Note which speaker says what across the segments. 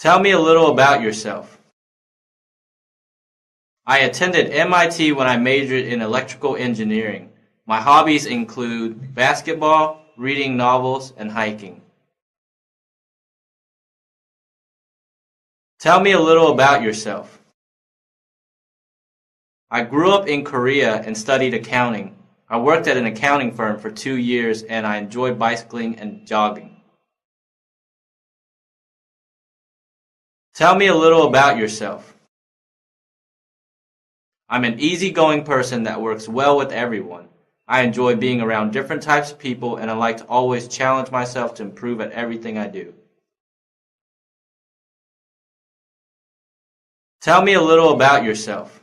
Speaker 1: Tell me a little about yourself. I attended MIT when I majored in electrical engineering. My hobbies include basketball, reading novels, and hiking. Tell me a little about yourself. I grew up in Korea and studied accounting. I worked at an accounting firm for 2 years and I enjoy bicycling and jogging. Tell me a little about yourself. I'm an easygoing person that works well with everyone. I enjoy being around different types of people and I like to always challenge myself to improve at everything I do. Tell me a little about yourself.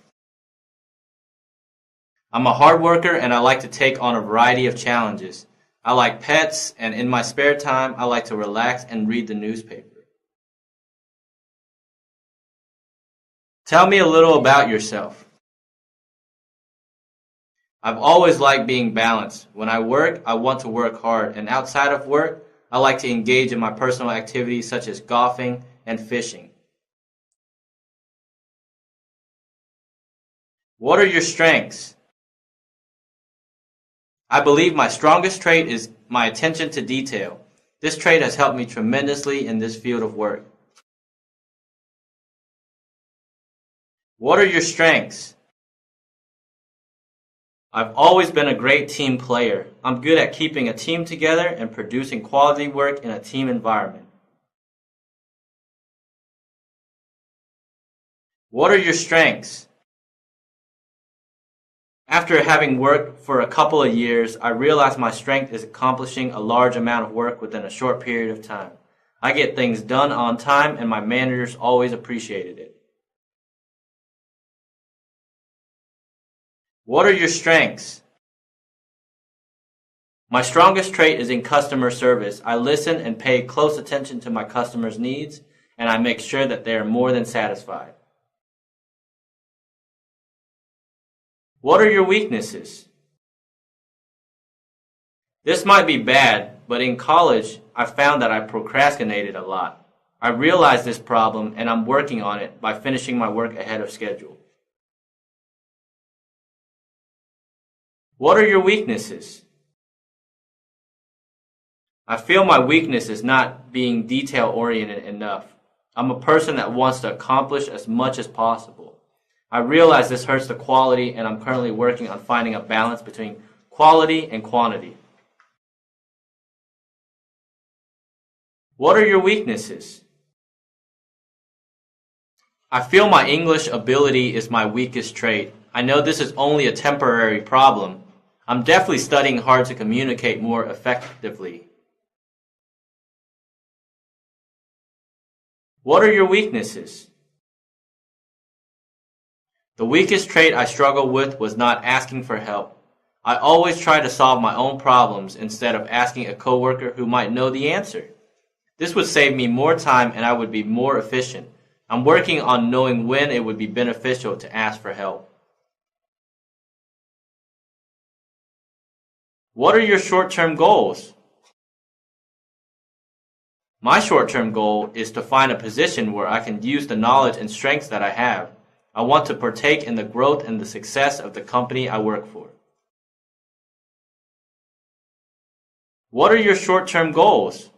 Speaker 1: I'm a hard worker and I like to take on a variety of challenges. I like pets and in my spare time I like to relax and read the newspaper. Tell me a little about yourself. I've always liked being balanced. When I work, I want to work hard, and outside of work, I like to engage in my personal activities such as golfing and fishing. What are your strengths? I believe my strongest trait is my attention to detail. This trait has helped me tremendously in this field of work. What are your strengths? I've always been a great team player. I'm good at keeping a team together and producing quality work in a team environment. What are your strengths? After having worked for a couple of years, I realized my strength is accomplishing a large amount of work within a short period of time. I get things done on time and my managers always appreciated it. What are your strengths? My strongest trait is in customer service. I listen and pay close attention to my customers' needs, and I make sure that they are more than satisfied. What are your weaknesses? This might be bad, but in college, I found that I procrastinated a lot. I realized this problem, and I'm working on it by finishing my work ahead of schedule. What are your weaknesses? I feel my weakness is not being detail-oriented enough. I'm a person that wants to accomplish as much as possible. I realize this hurts the quality, and I'm currently working on finding a balance between quality and quantity. What are your weaknesses? I feel my English ability is my weakest trait. I know this is only a temporary problem. I'm definitely studying hard to communicate more effectively. What are your weaknesses? The weakest trait I struggled with was not asking for help. I always try to solve my own problems instead of asking a coworker who might know the answer. This would save me more time and I would be more efficient. I'm working on knowing when it would be beneficial to ask for help. What are your short-term goals? My short-term goal is to find a position where I can use the knowledge and strengths that I have. I want to partake in the growth and the success of the company I work for. What are your short-term goals?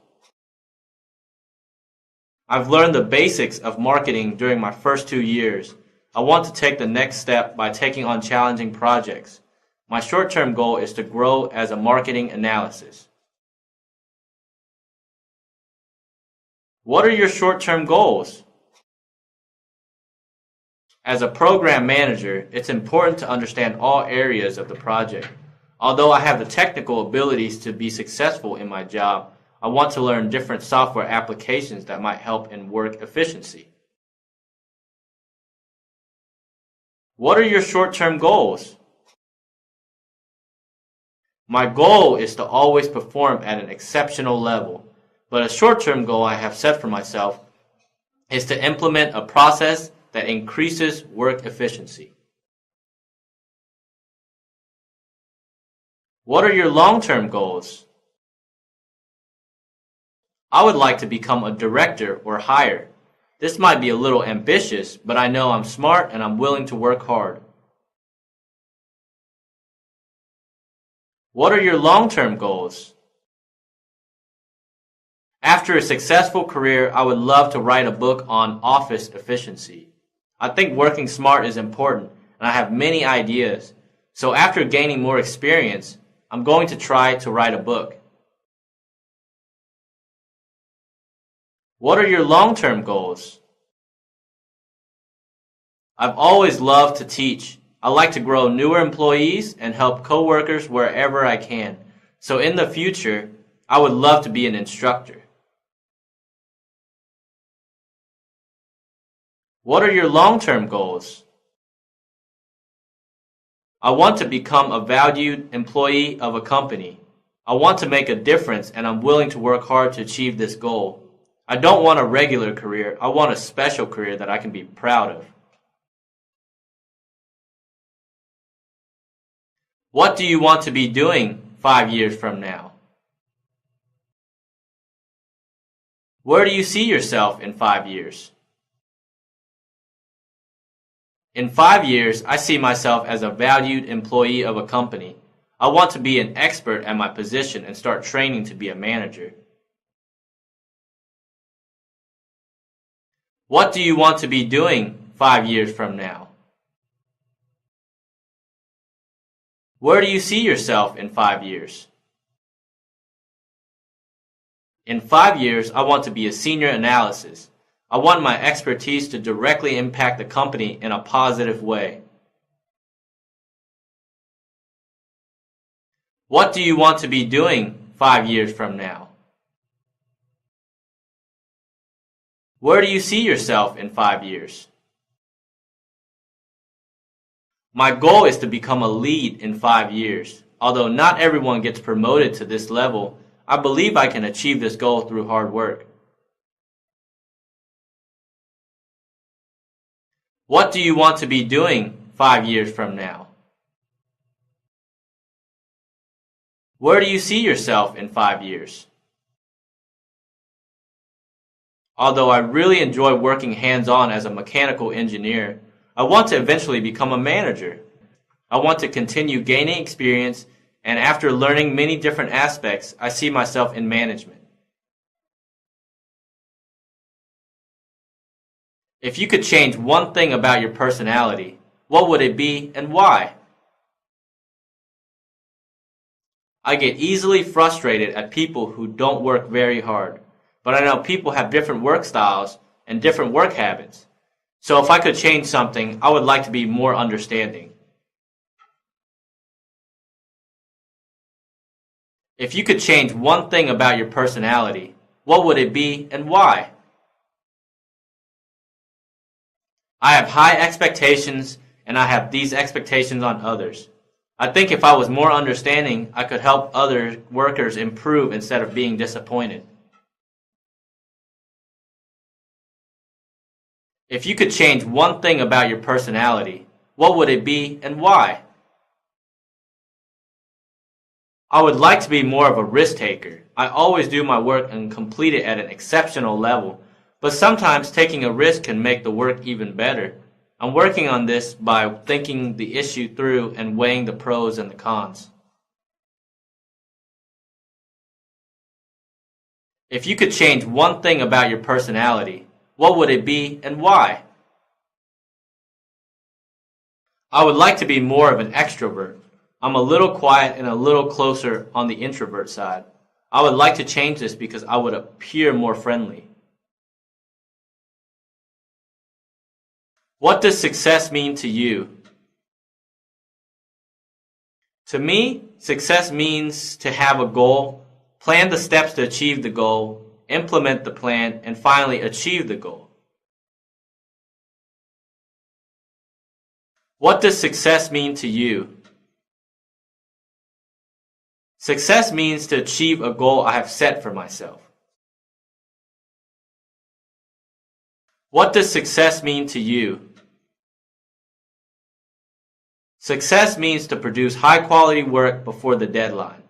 Speaker 1: I've learned the basics of marketing during my first 2 years. I want to take the next step by taking on challenging projects. My short-term goal is to grow as a marketing analyst. What are your short-term goals? As a program manager, it's important to understand all areas of the project. Although I have the technical abilities to be successful in my job, I want to learn different software applications that might help in work efficiency. What are your short-term goals? My goal is to always perform at an exceptional level, but a short-term goal I have set for myself is to implement a process that increases work efficiency. What are your long-term goals? I would like to become a director or higher. This might be a little ambitious, but I know I'm smart and I'm willing to work hard. What are your long-term goals? After a successful career, I would love to write a book on office efficiency. I think working smart is important, and I have many ideas. So after gaining more experience, I'm going to try to write a book. What are your long-term goals? I've always loved to teach. I like to grow newer employees and help coworkers wherever I can. So in the future, I would love to be an instructor. What are your long-term goals? I want to become a valued employee of a company. I want to make a difference and I'm willing to work hard to achieve this goal. I don't want a regular career. I want a special career that I can be proud of. What do you want to be doing 5 years from now? Where do you see yourself in 5 years? In 5 years, I see myself as a valued employee of a company. I want to be an expert at my position and start training to be a manager. What do you want to be doing 5 years from now? Where do you see yourself in 5 years? In 5 years, I want to be a senior analyst. I want my expertise to directly impact the company in a positive way. What do you want to be doing 5 years from now? Where do you see yourself in 5 years? My goal is to become a lead in 5 years. Although not everyone gets promoted to this level, I believe I can achieve this goal through hard work. What do you want to be doing 5 years from now? Where do you see yourself in 5 years? Although I really enjoy working hands-on as a mechanical engineer, I want to eventually become a manager. I want to continue gaining experience, and after learning many different aspects, I see myself in management. If you could change one thing about your personality, what would it be and why? I get easily frustrated at people who don't work very hard, but I know people have different work styles and different work habits. So if I could change something, I would like to be more understanding. If you could change one thing about your personality, what would it be and why? I have high expectations, and I have these expectations on others. I think if I was more understanding, I could help other workers improve instead of being disappointed. If you could change one thing about your personality, what would it be and why? I would like to be more of a risk taker. I always do my work and complete it at an exceptional level, but sometimes taking a risk can make the work even better. I'm working on this by thinking the issue through and weighing the pros and the cons. If you could change one thing about your personality, what would it be and why? I would like to be more of an extrovert. I'm a little quiet and a little closer on the introvert side. I would like to change this because I would appear more friendly. What does success mean to you? To me, success means to have a goal, plan the steps to achieve the goal, implement the plan, and finally achieve the goal. What does success mean to you? Success means to achieve a goal I have set for myself. What does success mean to you? Success means to produce high-quality work before the deadline.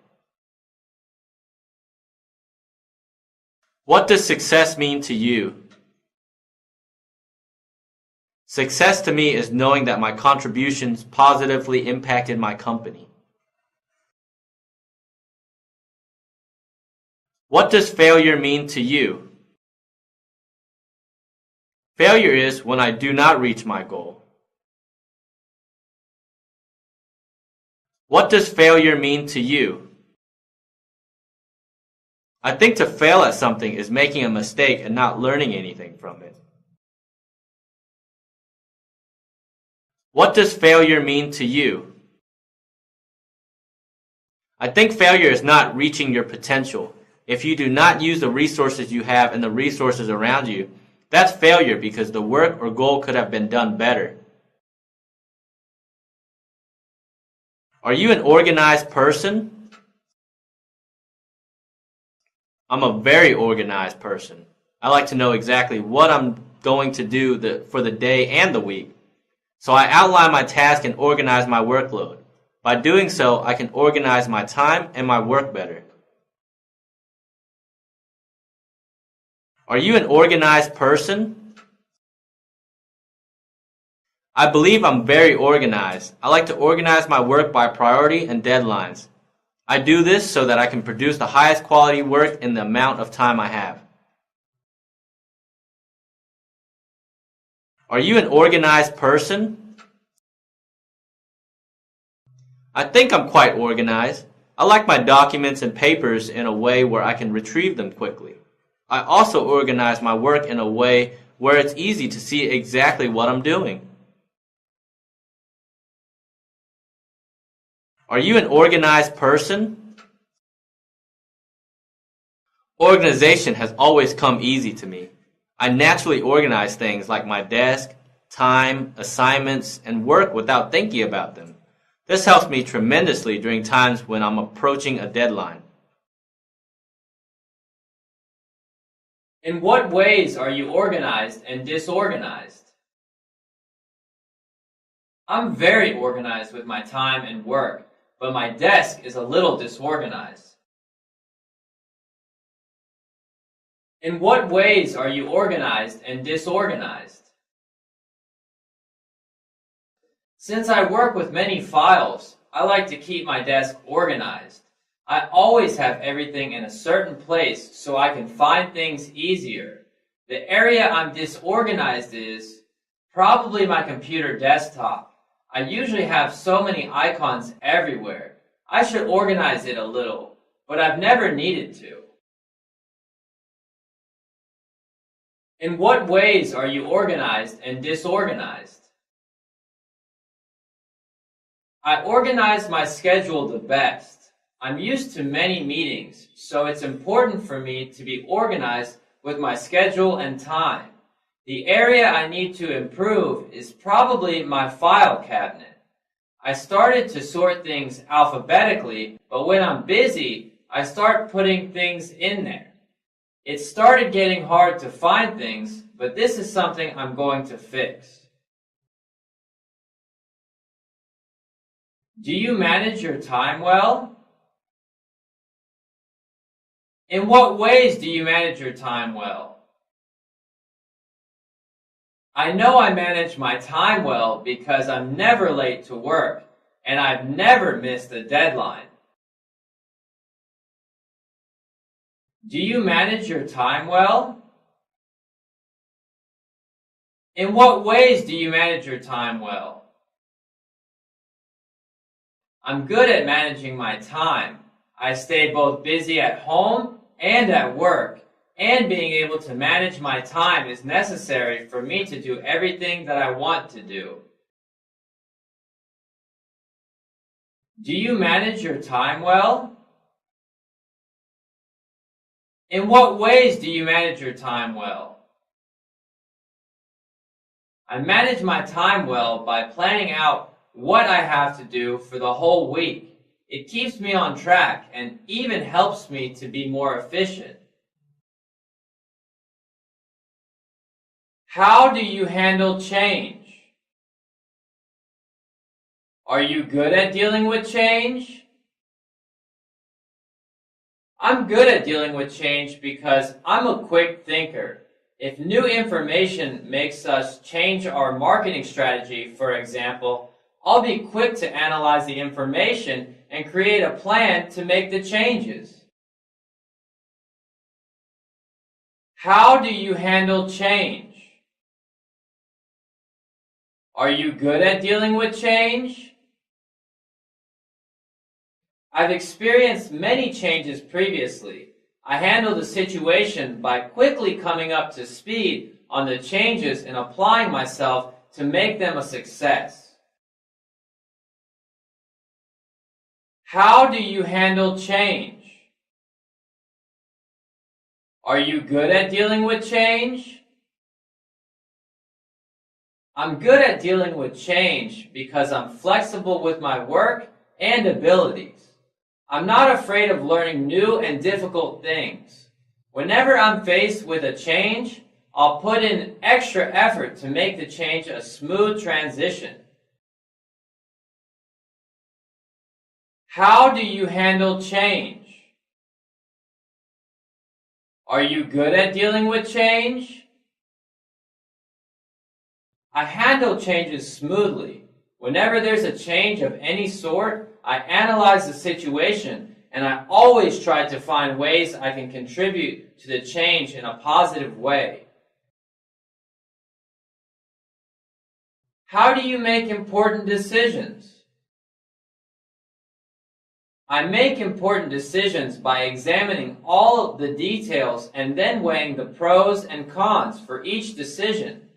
Speaker 1: What does success mean to you? Success to me is knowing that my contributions positively impacted my company. What does failure mean to you? Failure is when I do not reach my goal. What does failure mean to you? I think to fail at something is making a mistake and not learning anything from it. What does failure mean to you? I think failure is not reaching your potential. If you do not use the resources you have and the resources around you, that's failure because the work or goal could have been done better. Are you an organized person? I'm a very organized person. I like to know exactly what I'm going to do for the day and the week. So I outline my task and organize my workload. By doing so, I can organize my time and my work better. Are you an organized person? I believe I'm very organized. I like to organize my work by priority and deadlines. I do this so that I can produce the highest quality work in the amount of time I have. Are you an organized person? I think I'm quite organized. I like my documents and papers in a way where I can retrieve them quickly. I also organize my work in a way where it's easy to see exactly what I'm doing. Are you an organized person? Organization has always come easy to me. I naturally organize things like my desk, time, assignments, and work without thinking about them. This helps me tremendously during times when I'm approaching a deadline.
Speaker 2: In what ways are you organized and disorganized? I'm very organized with my time and work, but my desk is a little disorganized. In what ways are you organized and disorganized? Since I work with many files, I like to keep my desk organized. I always have everything in a certain place so I can find things easier. The area I'm disorganized is probably my computer desktop. I usually have so many icons everywhere. I should organize it a little, but I've never needed to. In what ways are you organized and disorganized? I organize my schedule the best. I'm used to many meetings, so it's important for me to be organized with my schedule and time. The area I need to improve is probably my file cabinet. I started to sort things alphabetically, but when I'm busy, I start putting things in there. It started getting hard to find things, but this is something I'm going to fix. Do you manage your time well? In what ways do you manage your time well? I know I manage my time well because I'm never late to work, and I've never missed a deadline. Do you manage your time well? In what ways do you manage your time well? I'm good at managing my time. I stay both busy at home and at work, and being able to manage my time is necessary for me to do everything that I want to do. Do you manage your time well? In what ways do you manage your time well? I manage my time well by planning out what I have to do for the whole week. It keeps me on track and even helps me to be more efficient. How do you handle change? Are you good at dealing with change? I'm good at dealing with change because I'm a quick thinker. If new information makes us change our marketing strategy, for example, I'll be quick to analyze the information and create a plan to make the changes. How do you handle change? Are you good at dealing with change? I've experienced many changes previously. I handle the situation by quickly coming up to speed on the changes and applying myself to make them a success. How do you handle change? Are you good at dealing with change? I'm good at dealing with change because I'm flexible with my work and abilities. I'm not afraid of learning new and difficult things. Whenever I'm faced with a change, I'll put in extra effort to make the change a smooth transition. How do you handle change? Are you good at dealing with change? I handle changes smoothly. Whenever there's a change of any sort, I analyze the situation and I always try to find ways I can contribute to the change in a positive way. How do you make important decisions? I make important decisions by examining all the details and then weighing the pros and cons for each decision.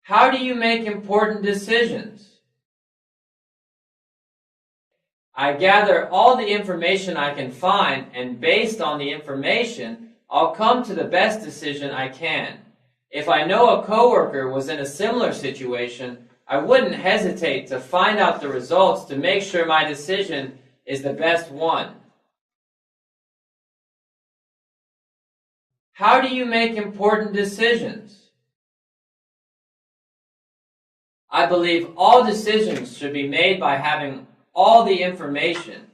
Speaker 2: How do you make important decisions? I gather all the information I can find, and based on the information, I'll come to the best decision I can. If I know a coworker was in a similar situation, I wouldn't hesitate to find out the results to make sure my decision is the best one. How do you make important decisions? I believe all decisions should be made by having all the information.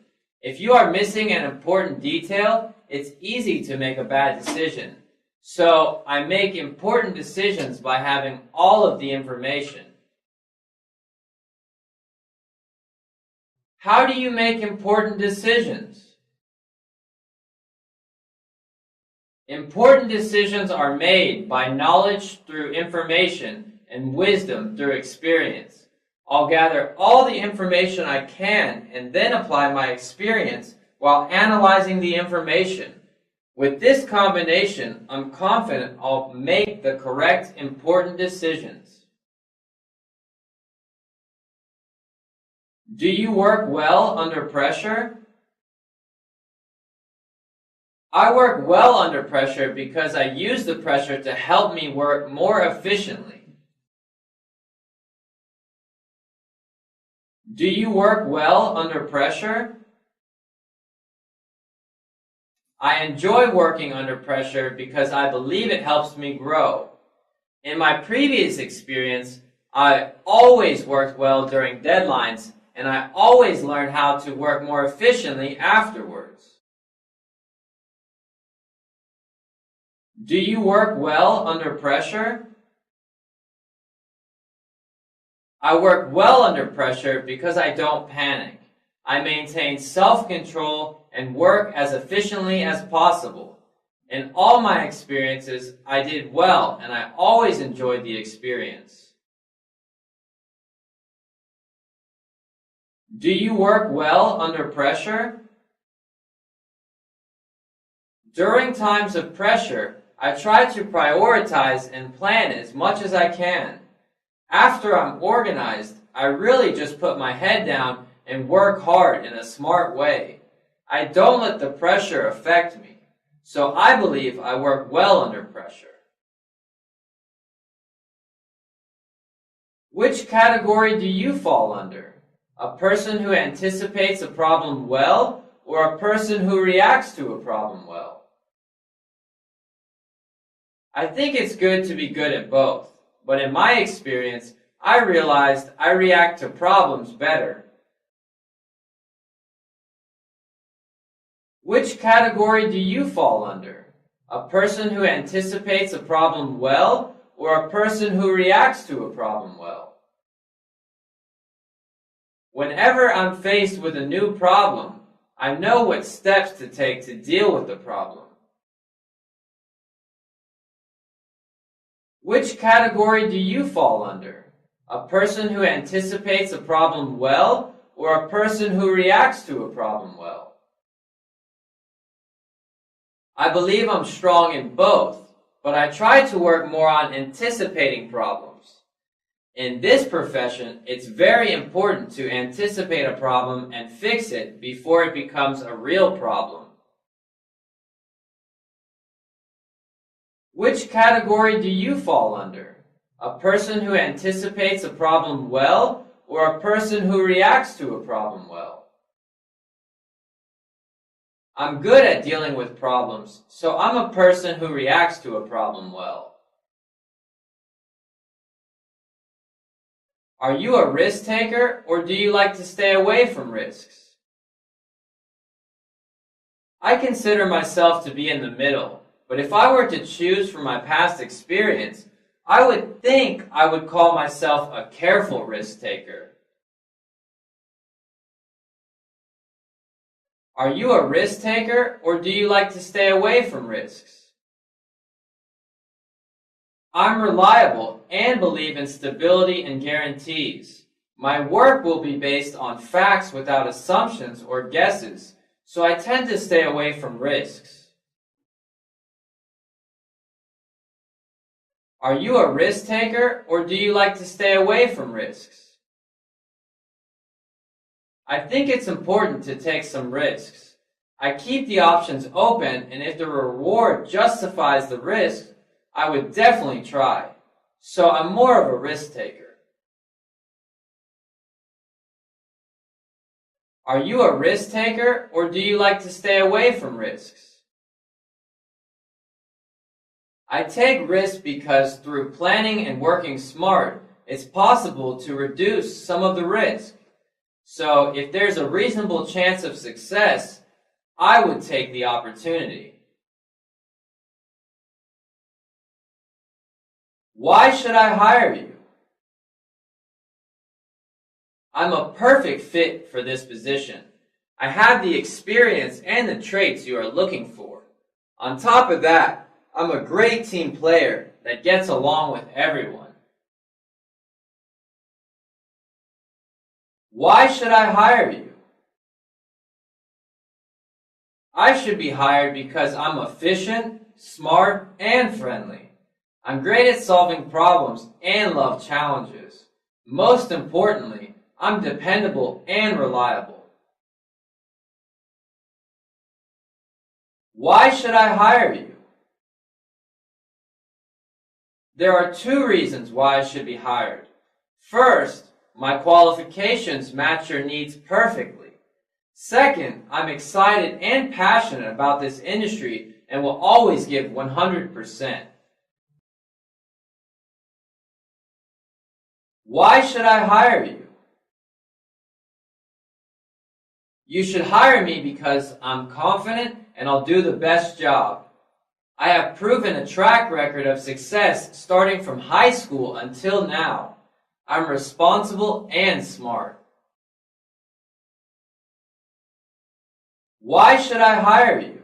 Speaker 2: If you are missing an important detail, it's easy to make a bad decision. So I make important decisions by having all of the information. How do you make important decisions? Important decisions are made by knowledge through information and wisdom through experience. I'll gather all the information I can and then apply my experience while analyzing the information. With this combination, I'm confident I'll make the correct important decisions. Do you work well under pressure? I work well under pressure because I use the pressure to help me work more efficiently. Do you work well under pressure? I enjoy working under pressure because I believe it helps me grow. In my previous experience, I always worked well during deadlines, and I always learned how to work more efficiently afterwards. Do you work well under pressure? I work well under pressure because I don't panic. I maintain self-control and work as efficiently as possible. In all my experiences, I did well, and I always enjoyed the experience. Do you work well under pressure? During times of pressure, I try to prioritize and plan as much as I can. After I'm organized, I really just put my head down and work hard in a smart way. I don't let the pressure affect me, so I believe I work well under pressure. Which category do you fall under? A person who anticipates a problem well, or a person who reacts to a problem well? I think it's good to be good at both. But in my experience, I realized I react to problems better. Which category do you fall under? A person who anticipates a problem well, or a person who reacts to a problem well? Whenever I'm faced with a new problem, I know what steps to take to deal with the problem. Which category do you fall under? A person who anticipates a problem well, or a person who reacts to a problem well? I believe I'm strong in both, but I try to work more on anticipating problems. In this profession, it's very important to anticipate a problem and fix it before it becomes a real problem. Which category do you fall under? A person who anticipates a problem well, or a person who reacts to a problem well? I'm good at dealing with problems, so I'm a person who reacts to a problem well. Are you a risk taker, or do you like to stay away from risks? I consider myself to be in the middle, but if I were to choose from my past experience, I would think I would call myself a careful risk taker. Are you a risk taker, or do you like to stay away from risks? I'm reliable and believe in stability and guarantees. My work will be based on facts without assumptions or guesses, so I tend to stay away from risks. Are you a risk taker, or do you like to stay away from risks? I think it's important to take some risks. I keep the options open, and if the reward justifies the risk, I would definitely try. So I'm more of a risk taker. Are you a risk taker, or do you like to stay away from risks? I take risks because through planning and working smart, it's possible to reduce some of the risk. So if there's a reasonable chance of success, I would take the opportunity. Why should I hire you? I'm a perfect fit for this position. I have the experience and the traits you are looking for. On top of that, I'm a great team player that gets along with everyone. Why should I hire you? I should be hired because I'm efficient, smart, and friendly. I'm great at solving problems and love challenges. Most importantly, I'm dependable and reliable. Why should I hire you? There are two reasons why I should be hired. First, my qualifications match your needs perfectly. Second, I'm excited and passionate about this industry and will always give 100%. Why should I hire you? You should hire me because I'm confident and I'll do the best job. I have proven a track record of success starting from high school until now. I'm responsible and smart. Why should I hire you?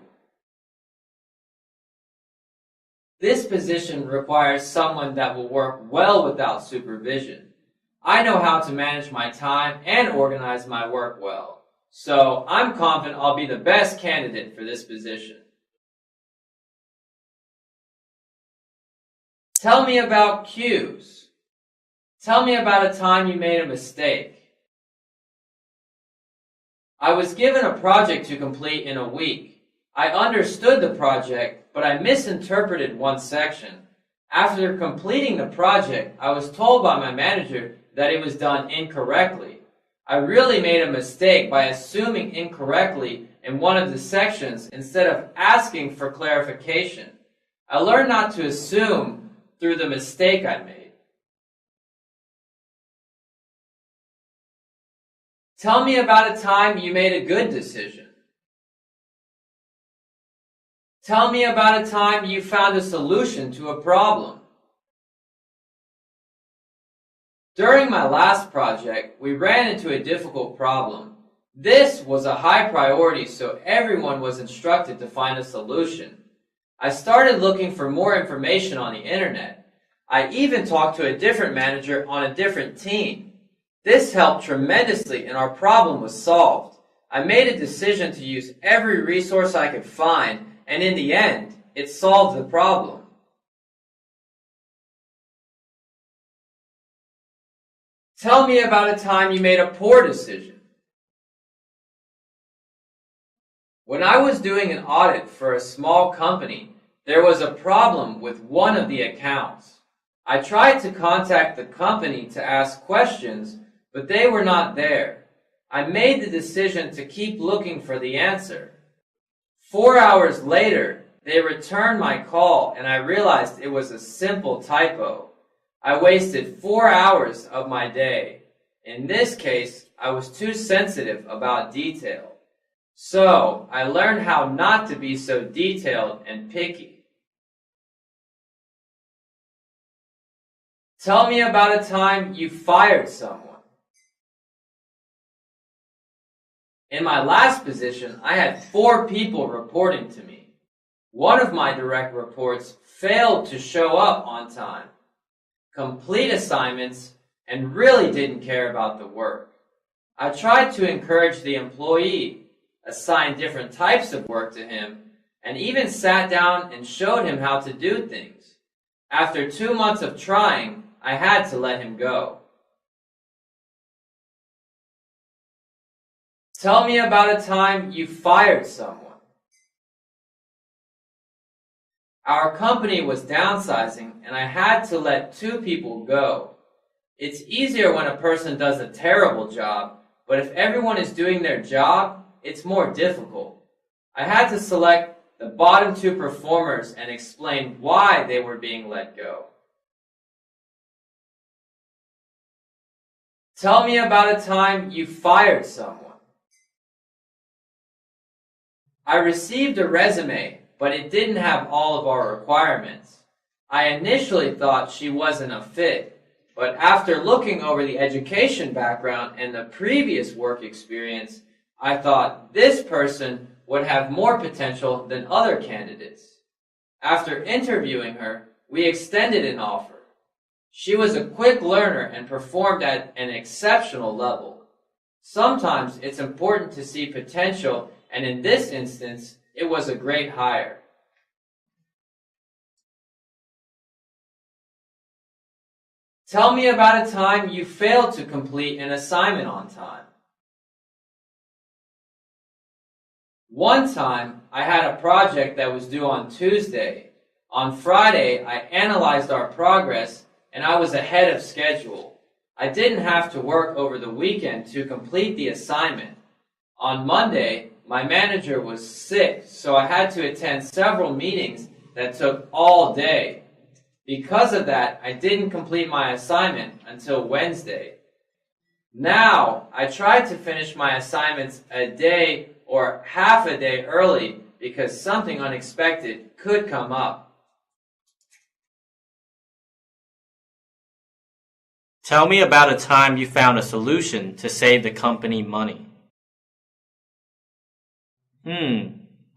Speaker 2: This position requires someone that will work well without supervision. I know how to manage my time and organize my work well, so I'm confident I'll be the best candidate for this position. Tell me about cues. Tell me about a time you made a mistake. I was given a project to complete in a week. I understood the project, but I misinterpreted one section. After completing the project, I was told by my manager that it was done incorrectly. I really made a mistake by assuming incorrectly in one of the sections instead of asking for clarification. I learned not to assume through the mistake I made. Tell me about a time you made a good decision. Tell me about a time you found a solution to a problem. During my last project, we ran into a difficult problem. This was a high priority, so everyone was instructed to find a solution. I started looking for more information on the internet. I even talked to a different manager on a different team. This helped tremendously and our problem was solved. I made a decision to use every resource I could find, and in the end, it solved the problem. Tell me about a time you made a poor decision. When I was doing an audit for a small company, there was a problem with one of the accounts. I tried to contact the company to ask questions, but they were not there. I made the decision to keep looking for the answer. 4 hours later, they returned my call and I realized it was a simple typo. I wasted 4 hours of my day. In this case, I was too sensitive about detail. So, I learned how not to be so detailed and picky. Tell me about a time you fired someone. In my last position, I had 4 people reporting to me. One of my direct reports failed to show up on time, complete assignments, and really didn't care about the work. I tried to encourage the employee, assign different types of work to him, and even sat down and showed him how to do things. After 2 months of trying, I had to let him go. Tell me about a time you fired someone. Our company was downsizing and I had to let 2 people go. It's easier when a person does a terrible job, but if everyone is doing their job, it's more difficult. I had to select the bottom 2 performers and explain why they were being let go. Tell me about a time you fired someone. I received a resume, but it didn't have all of our requirements. I initially thought she wasn't a fit, but after looking over the education background and the previous work experience, I thought this person would have more potential than other candidates. After interviewing her, we extended an offer. She was a quick learner and performed at an exceptional level. Sometimes it's important to see potential, and in this instance, it was a great hire. Tell me about a time you failed to complete an assignment on time. One time, I had a project that was due on Tuesday. On Friday, I analyzed our progress, and I was ahead of schedule. I didn't have to work over the weekend to complete the assignment. On Monday, my manager was sick, so I had to attend several meetings that took all day. Because of that, I didn't complete my assignment until Wednesday. Now, I try to finish my assignments a day or half a day early because something unexpected could come up.
Speaker 1: Tell me about a time you found a solution to save the company money.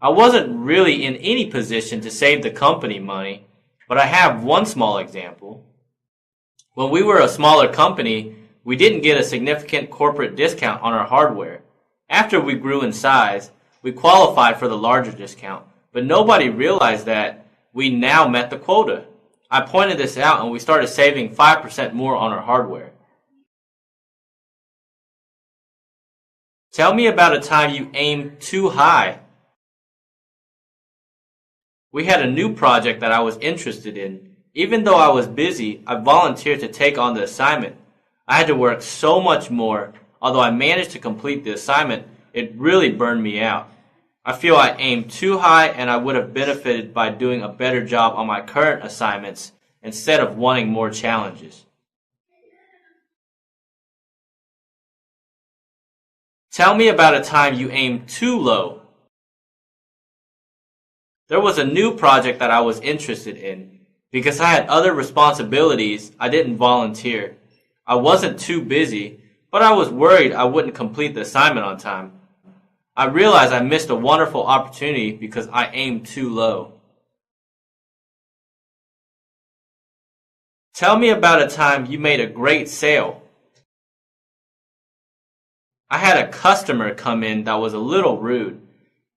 Speaker 1: I wasn't really in any position to save the company money, but I have one small example. When we were a smaller company, we didn't get a significant corporate discount on our hardware. After we grew in size, we qualified for the larger discount, but nobody realized that we now met the quota. I pointed this out and we started saving 5% more on our hardware. Tell me about a time you aimed too high. We had a new project that I was interested in. Even though I was busy, I volunteered to take on the assignment. I had to work so much more. Although I managed to complete the assignment, it really burned me out. I feel I aimed too high and I would have benefited by doing a better job on my current assignments instead of wanting more challenges. Tell me about a time you aimed too low. There was a new project that I was interested in. Because I had other responsibilities, I didn't volunteer. I wasn't too busy, but I was worried I wouldn't complete the assignment on time. I realized I missed a wonderful opportunity because I aimed too low. Tell me about a time you made a great sale. I had a customer come in that was a little rude.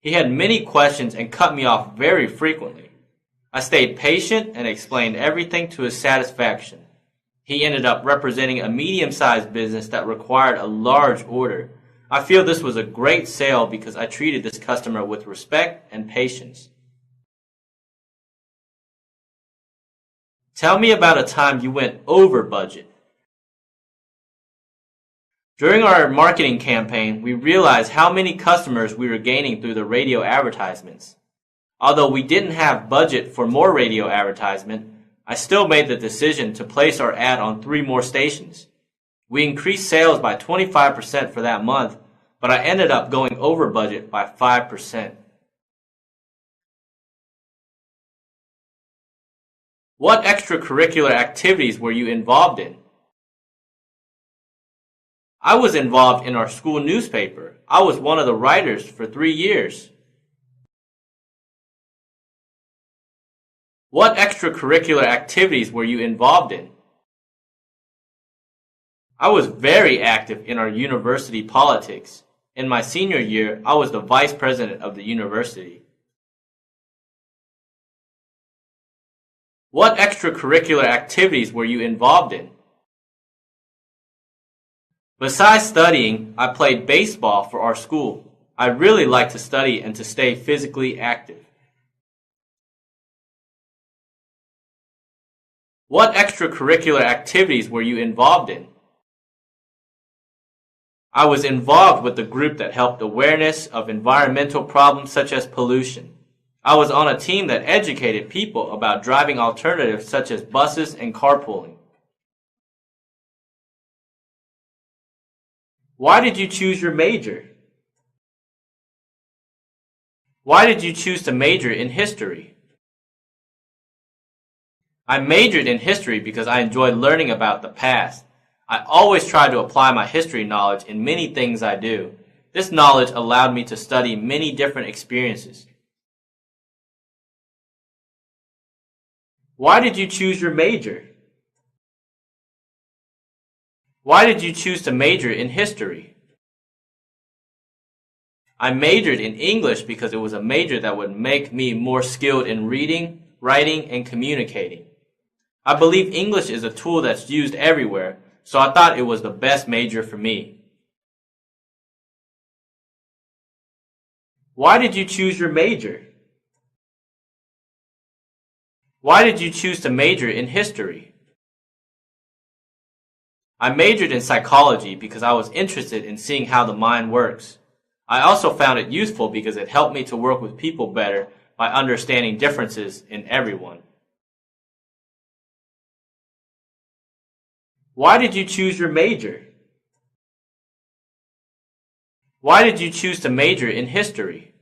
Speaker 1: He had many questions and cut me off very frequently. I stayed patient and explained everything to his satisfaction. He ended up representing a medium-sized business that required a large order. I feel this was a great sale because I treated this customer with respect and patience. Tell me about a time you went over budget. During our marketing campaign, we realized how many customers we were gaining through the radio advertisements. Although we didn't have budget for more radio advertisement, I still made the decision to place our ad on 3 more stations. We increased sales by 25% for that month, but I ended up going over budget by 5%. What extracurricular activities were you involved in? I was involved in our school newspaper. I was one of the writers for 3 years. What extracurricular activities were you involved in? I was very active in our university politics. In my senior year, I was the vice president of the university. What extracurricular activities were you involved in? Besides studying, I played baseball for our school. I really like to study and to stay physically active. What extracurricular activities were you involved in? I was involved with the group that helped awareness of environmental problems such as pollution. I was on a team that educated people about driving alternatives such as buses and carpooling. Why did you choose your major? Why did you choose to major in history? I majored in history because I enjoyed learning about the past. I always try to apply my history knowledge in many things I do. This knowledge allowed me to study many different experiences. Why did you choose your major? Why did you choose to major in history? I majored in English because it was a major that would make me more skilled in reading, writing, and communicating. I believe English is a tool that's used everywhere, so I thought it was the best major for me. Why did you choose your major? Why did you choose to major in history? I majored in psychology because I was interested in seeing how the mind works. I also found it useful because it helped me to work with people better by understanding differences in everyone. Why did you choose your major? Why did you choose to major in history?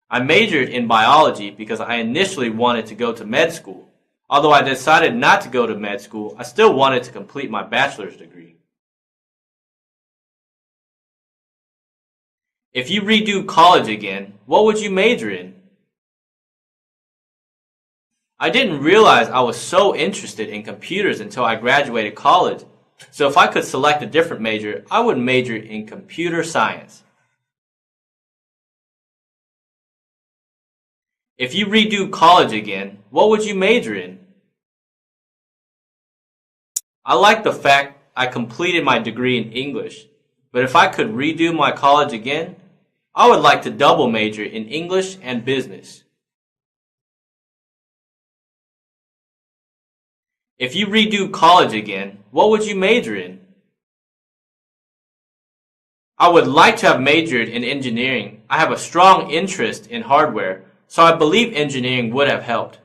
Speaker 1: I majored in biology because I initially wanted to go to med school. Although I decided not to go to med school, I still wanted to complete my bachelor's degree. If you redo college again, what would you major in? I didn't realize I was so interested in computers until I graduated college. So if I could select a different major, I would major in computer science. If you redo college again, what would you major in? I like the fact I completed my degree in English, but if I could redo my college again, I would like to double major in English and business. If you redo college again, what would you major in? I would like to have majored in engineering. I have a strong interest in hardware, so I believe engineering would have helped.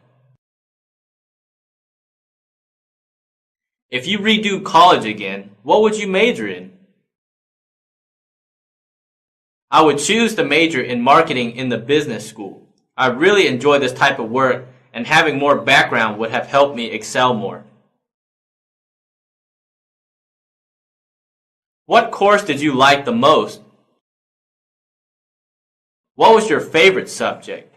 Speaker 1: If you redo college again, what would you major in? I would choose to major in marketing in the business school. I really enjoy this type of work, and having more background would have helped me excel more. What course did you like the most? What was your favorite subject?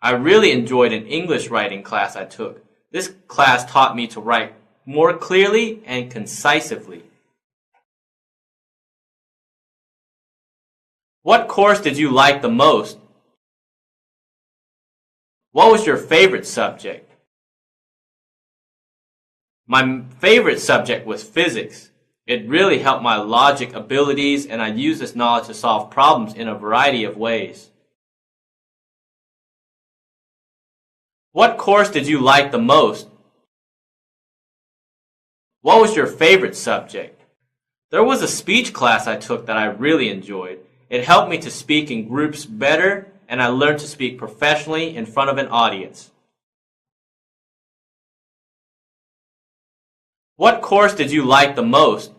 Speaker 1: I really enjoyed an English writing class I took. This class taught me to write more clearly and concisely. What course did you like the most? What was your favorite subject? My favorite subject was physics. It really helped my logic abilities, and I used this knowledge to solve problems in a variety of ways. What course did you like the most? What was your favorite subject? There was a speech class I took that I really enjoyed. It helped me to speak in groups better, and I learned to speak professionally in front of an audience. What course did you like the most?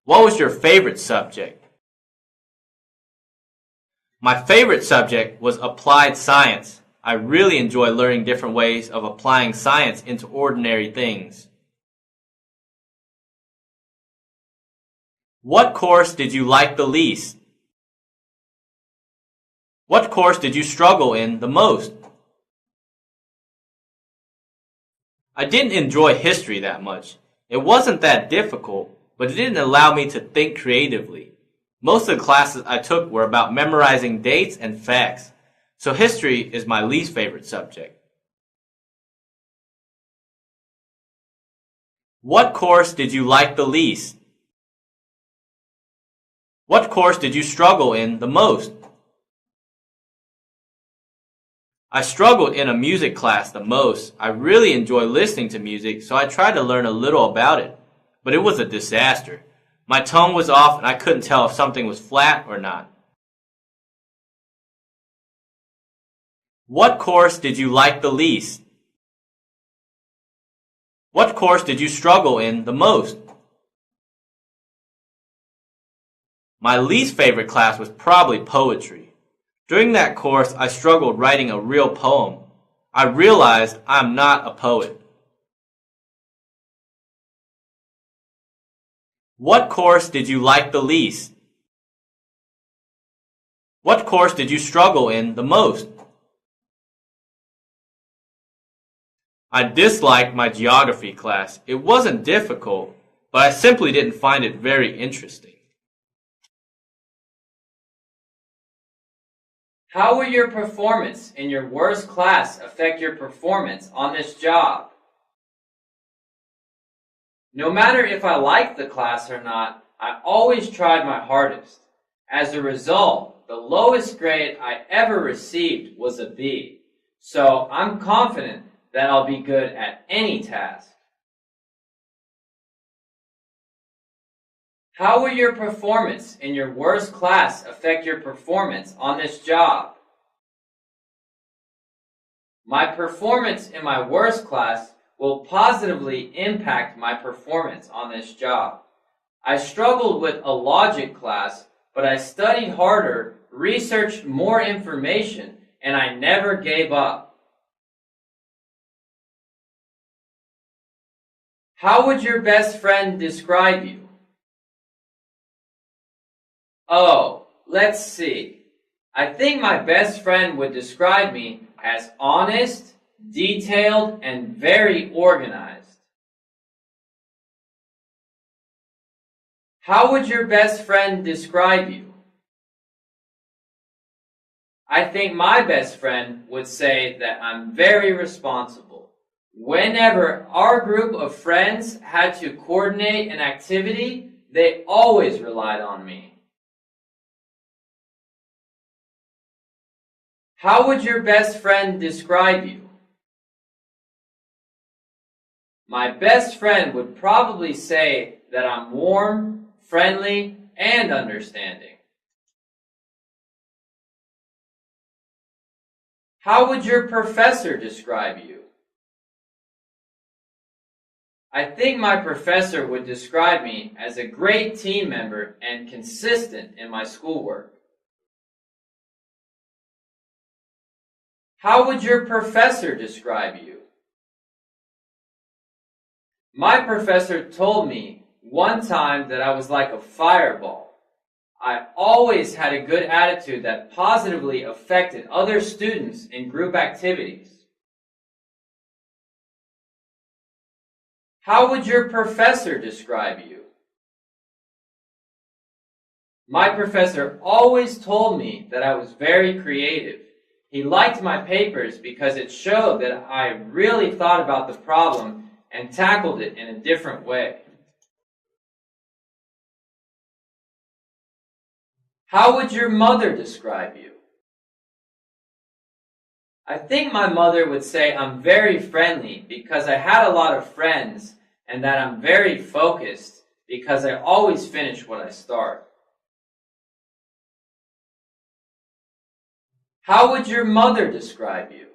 Speaker 1: What was your favorite subject? My favorite subject was applied science. I really enjoy learning different ways of applying science into ordinary things. What course did you like the least? What course did you struggle in the most? I didn't enjoy history that much. It wasn't that difficult, but it didn't allow me to think creatively. Most of the classes I took were about memorizing dates and facts, so history is my least favorite subject. What course did you like the least? What course did you struggle in the most? I struggled in a music class the most. I really enjoy listening to music, so I tried to learn a little about it, but it was a disaster. My tone was off and I couldn't tell if something was flat or not. What course did you like the least? What course did you struggle in the most? My least favorite class was probably poetry. During that course, I struggled writing a real poem. I realized I'm not a poet. What course did you like the least? What course did you struggle in the most? I disliked my geography class. It wasn't difficult, but I simply didn't find it very interesting.
Speaker 2: How will your performance in your worst class affect your performance on this job? No matter if I liked the class or not, I always tried my hardest. As a result, the lowest grade I ever received was a B. So I'm confident that I'll be good at any task. How will your performance in your worst class affect your performance on this job? My performance in my worst class will positively impact my performance on this job. I struggled with a logic class, but I studied harder, researched more information, and I never gave up. How would your best friend describe you? Oh, let's see. I think my best friend would describe me as honest, detailed, and very organized. How would your best friend describe you? I think my best friend would say that I'm very responsible. Whenever our group of friends had to coordinate an activity, they always relied on me. How would your best friend describe you? My best friend would probably say that I'm warm, friendly, and understanding. How would your professor describe you? I think my professor would describe me as a great team member and consistent in my schoolwork. How would your professor describe you? My professor told me one time that I was like a fireball. I always had a good attitude that positively affected other students in group activities. How would your professor describe you? My professor always told me that I was very creative. He liked my papers because it showed that I really thought about the problem and tackled it in a different way. How would your mother describe you? I think my mother would say I'm very friendly because I had a lot of friends, and that I'm very focused because I always finish what I start. How would your mother describe you?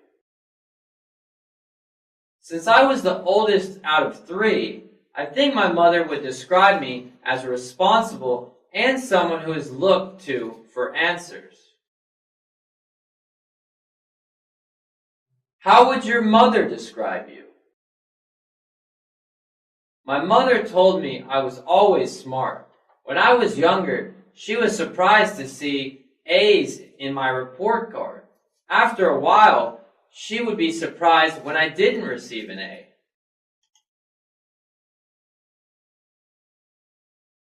Speaker 2: Since I was the oldest out of 3, I think my mother would describe me as responsible and someone who is looked to for answers. How would your mother describe you? My mother told me I was always smart. When I was younger, she was surprised to see A's in my report card. After a while, she would be surprised when I didn't receive an A.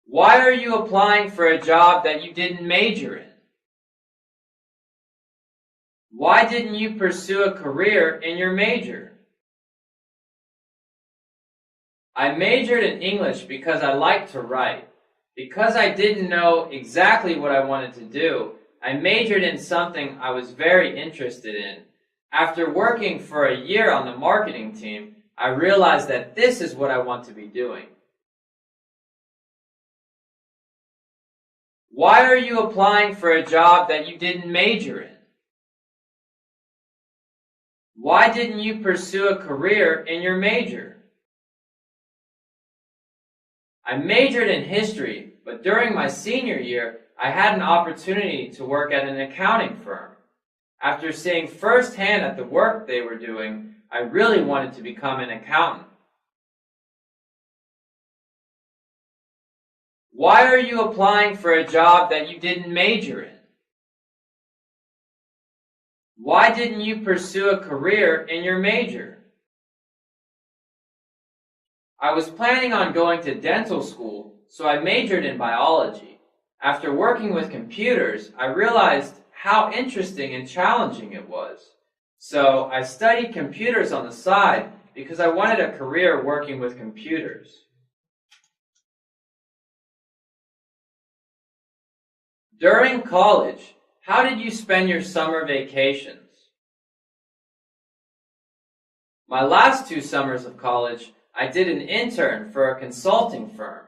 Speaker 2: Why are you applying for a job that you didn't major in? Why didn't you pursue a career in your major? I majored in English because I like to write. Because I didn't know exactly what I wanted to do, I majored in something I was very interested in. After working for a year on the marketing team, I realized that this is what I want to be doing. Why are you applying for a job that you didn't major in? Why didn't you pursue a career in your major? I majored in history, but during my senior year, I had an opportunity to work at an accounting firm. After seeing firsthand at the work they were doing, I really wanted to become an accountant. Why are you applying for a job that you didn't major in? Why didn't you pursue a career in your major? I was planning on going to dental school, so I majored in biology. After working with computers, I realized how interesting and challenging it was. So I studied computers on the side because I wanted a career working with computers. During college, how did you spend your summer vacations? My last 2 summers of college, I did an intern for a consulting firm.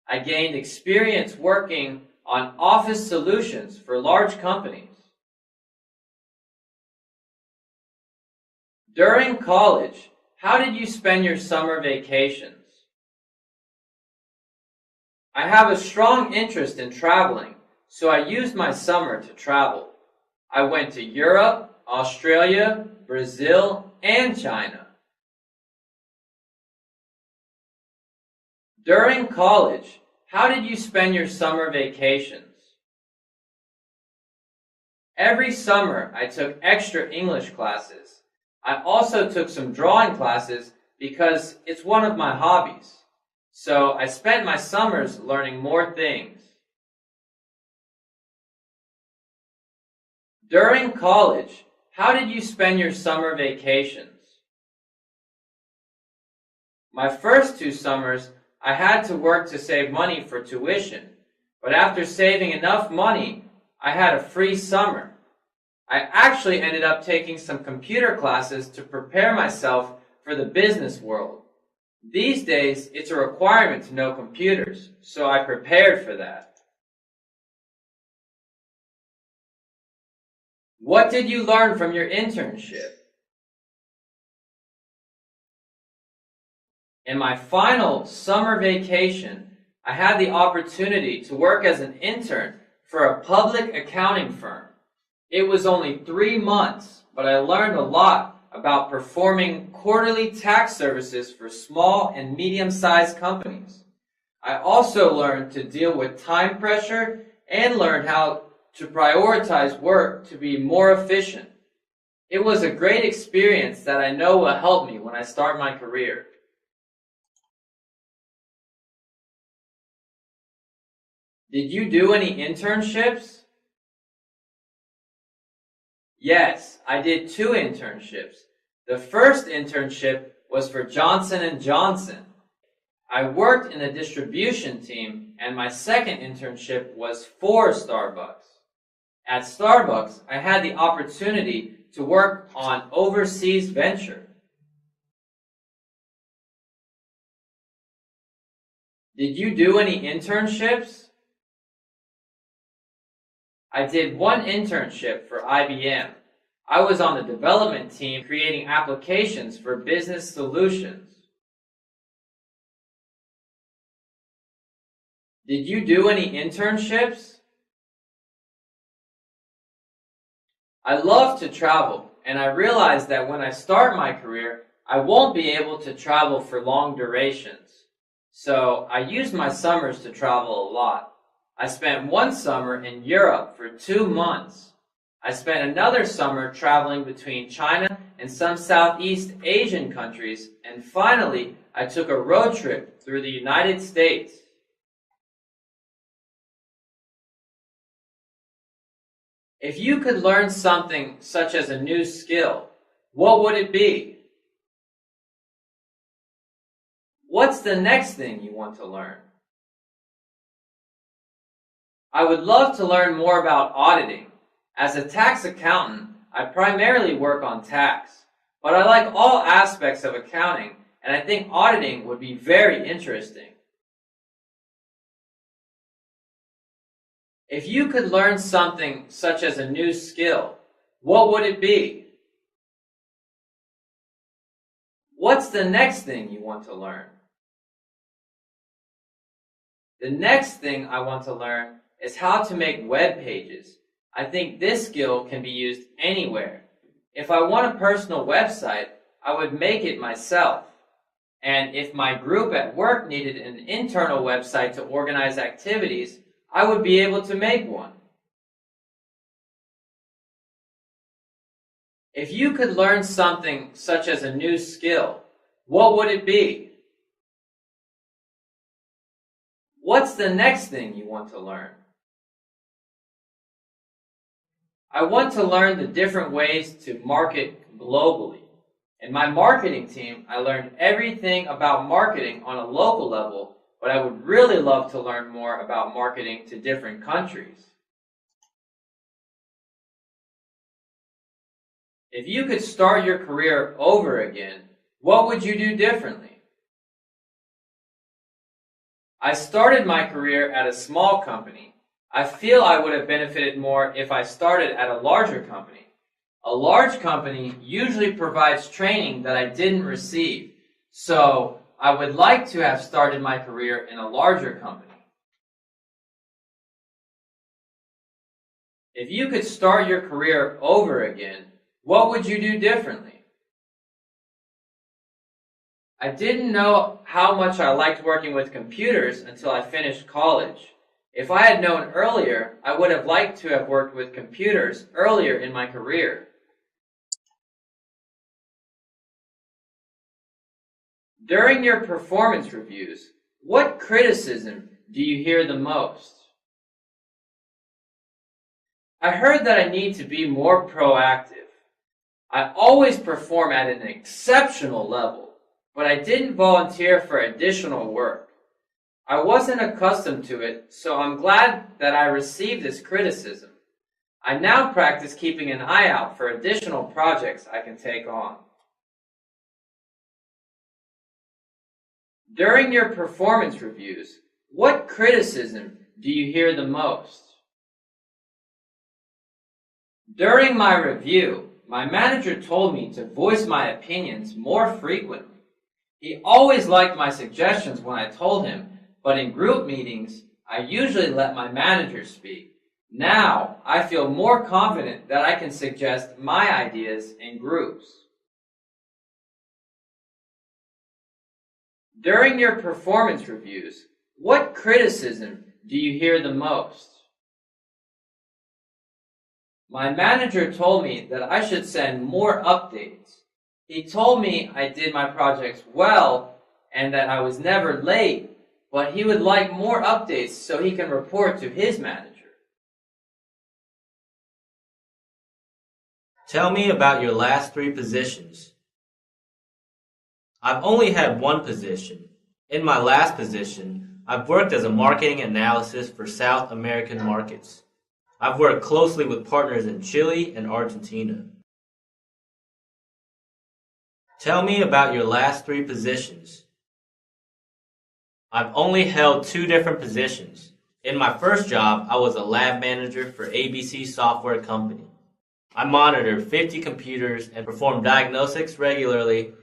Speaker 2: I gained experience working on office solutions for large companies. During college, how did you spend your summer vacations? I have a strong interest in traveling, so I used my summer to travel. I went to Europe, Australia, Brazil, and China. During college, how did you spend your summer vacations? Every summer, I took extra English classes. I also took some drawing classes because it's one of my hobbies. So I spent my summers learning more things. During college, how did you spend your summer vacations? My first 2 summers, I had to work to save money for tuition, but after saving enough money, I had a free summer. I actually ended up taking some computer classes to prepare myself for the business world. These days, it's a requirement to know computers, so I prepared for that. What did you learn from your internship? In my final summer vacation, I had the opportunity to work as an intern for a public accounting firm. It was only 3 months, but I learned a lot about performing quarterly tax services for small and medium-sized companies. I also learned to deal with time pressure and learned how to prioritize work to be more efficient. It was a great experience that I know will help me when I start my career. Did you do any internships? Yes, I did 2 internships. The first internship was for Johnson & Johnson. I worked in the distribution team, and my second internship was for Starbucks. At Starbucks, I had the opportunity to work on overseas venture. Did you do any internships? I did 1 internship for IBM. I was on the development team creating applications for business solutions. Did you do any internships? I love to travel, and I realized that when I start my career, I won't be able to travel for long durations. So I used my summers to travel a lot. I spent 1 summer in Europe for 2 months. I spent another summer traveling between China and some Southeast Asian countries, and finally, I took a road trip through the United States. If you could learn something such as a new skill, what would it be? What's the next thing you want to learn? I would love to learn more about auditing. As a tax accountant, I primarily work on tax, but I like all aspects of accounting, and I think auditing would be very interesting. If you could learn something such as a new skill, what would it be? What's the next thing you want to learn? The next thing I want to learn is how to make web pages. I think this skill can be used anywhere. If I want a personal website, I would make it myself. And if my group at work needed an internal website to organize activities, I would be able to make one. If you could learn something such as a new skill, what would it be? What's the next thing you want to learn? I want to learn the different ways to market globally. In my marketing team, I learned everything about marketing on a local level, but I would really love to learn more about marketing to different countries. If you could start your career over again, what would you do differently? I started my career at a small company. I feel I would have benefited more if I started at a larger company. A large company usually provides training that I didn't receive, so I would like to have started my career in a larger company. If you could start your career over again, what would you do differently? I didn't know how much I liked working with computers until I finished college. If I had known earlier, I would have liked to have worked with computers earlier in my career. During your performance reviews, what criticism do you hear the most? I heard that I need to be more proactive. I always perform at an exceptional level, but I didn't volunteer for additional work. I wasn't accustomed to it, so I'm glad that I received this criticism. I now practice keeping an eye out for additional projects I can take on. During your performance reviews, what criticism do you hear the most? During my review, my manager told me to voice my opinions more frequently. He always liked my suggestions when I told him, but in group meetings, I usually let my manager speak. Now, I feel more confident that I can suggest my ideas in groups. During your performance reviews, what criticism do you hear the most? My manager told me that I should send more updates. He told me I did my projects well and that I was never late, but he would like more updates so he can report to his manager.
Speaker 1: Tell me about your last 3 positions. I've only had 1 position. In my last position, I've worked as a marketing analyst for South American markets. I've worked closely with partners in Chile and Argentina. Tell me about your last 3 positions. I've only held 2 different positions. In my first job, I was a lab manager for ABC Software Company. I monitored 50 computers and performed diagnostics regularly.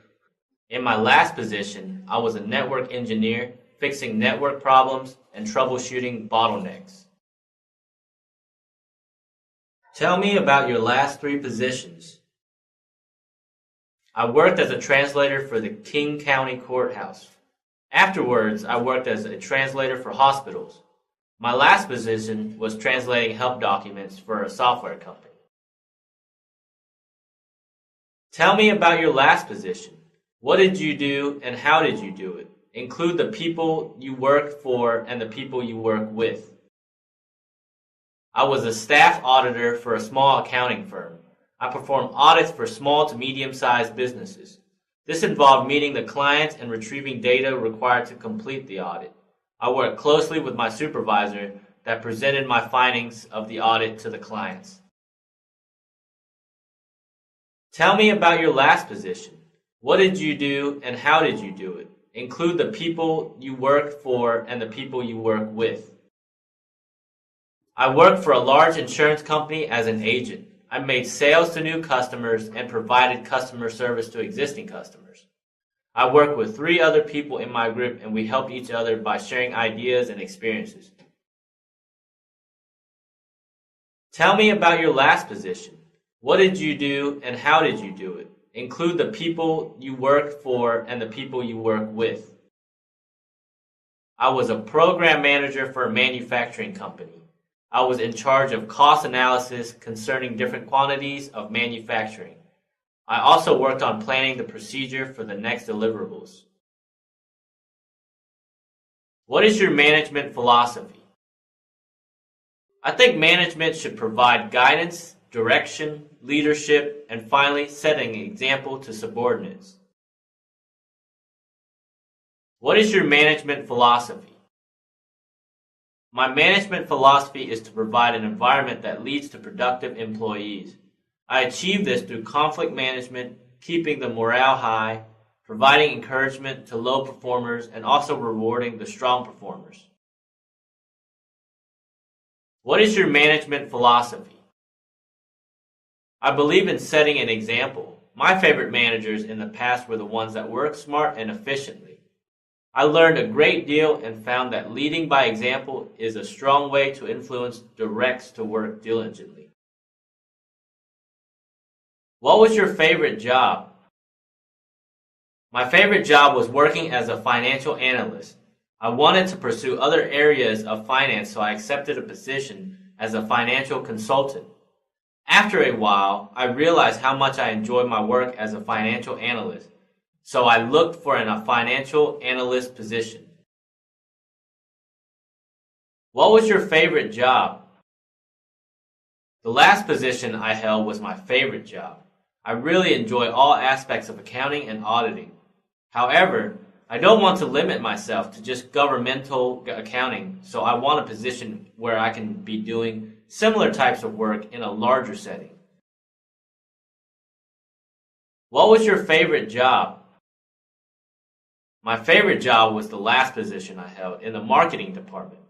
Speaker 1: In my last position, I was a network engineer, fixing network problems and troubleshooting bottlenecks. Tell me about your last 3 positions. I worked as a translator for the King County Courthouse. Afterwards, I worked as a translator for hospitals. My last position was translating help documents for a software company. Tell me about your last position. What did you do and how did you do it? Include the people you worked for and the people you work with. I was a staff auditor for a small accounting firm. I performed audits for small to medium-sized businesses. This involved meeting the clients and retrieving data required to complete the audit. I worked closely with my supervisor that presented my findings of the audit to the clients. Tell me about your last position. What did you do and how did you do it? Include the people you worked for and the people you work with. I worked for a large insurance company as an agent. I made sales to new customers and provided customer service to existing customers. I worked with 3 other people in my group and we helped each other by sharing ideas and experiences. Tell me about your last position. What did you do and how did you do it? Include the people you worked for and the people you work with. I was a program manager for a manufacturing company. I was in charge of cost analysis concerning different quantities of manufacturing. I also worked on planning the procedure for the next deliverables. What is your management philosophy? I think management should provide guidance, direction, leadership, and finally setting an example to subordinates. What is your management philosophy? My management philosophy is to provide an environment that leads to productive employees. I achieve this through conflict management, keeping the morale high, providing encouragement to low performers, and also rewarding the strong performers. What is your management philosophy? I believe in setting an example. My favorite managers in the past were the ones that work smart and efficiently. I learned a great deal and found that leading by example is a strong way to influence directs to work diligently. What was your favorite job? My favorite job was working as a financial analyst. I wanted to pursue other areas of finance, so I accepted a position as a financial consultant. After a while, I realized how much I enjoyed my work as a financial analyst. So I looked for a financial analyst position. What was your favorite job? The last position I held was my favorite job. I really enjoy all aspects of accounting and auditing. However, I don't want to limit myself to just governmental accounting, so I want a position where I can be doing similar types of work in a larger setting. What was your favorite job? My favorite job was the last position I held in the marketing department.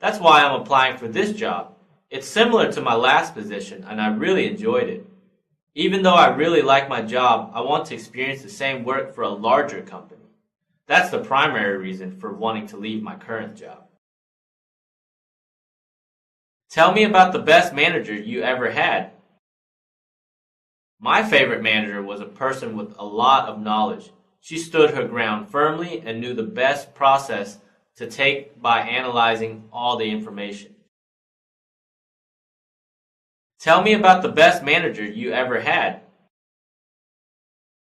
Speaker 1: That's why I'm applying for this job. It's similar to my last position and I really enjoyed it. Even though I really like my job, I want to experience the same work for a larger company. That's the primary reason for wanting to leave my current job. Tell me about the best manager you ever had. My favorite manager was a person with a lot of knowledge. She stood her ground firmly and knew the best process to take by analyzing all the information. Tell me about the best manager you ever had.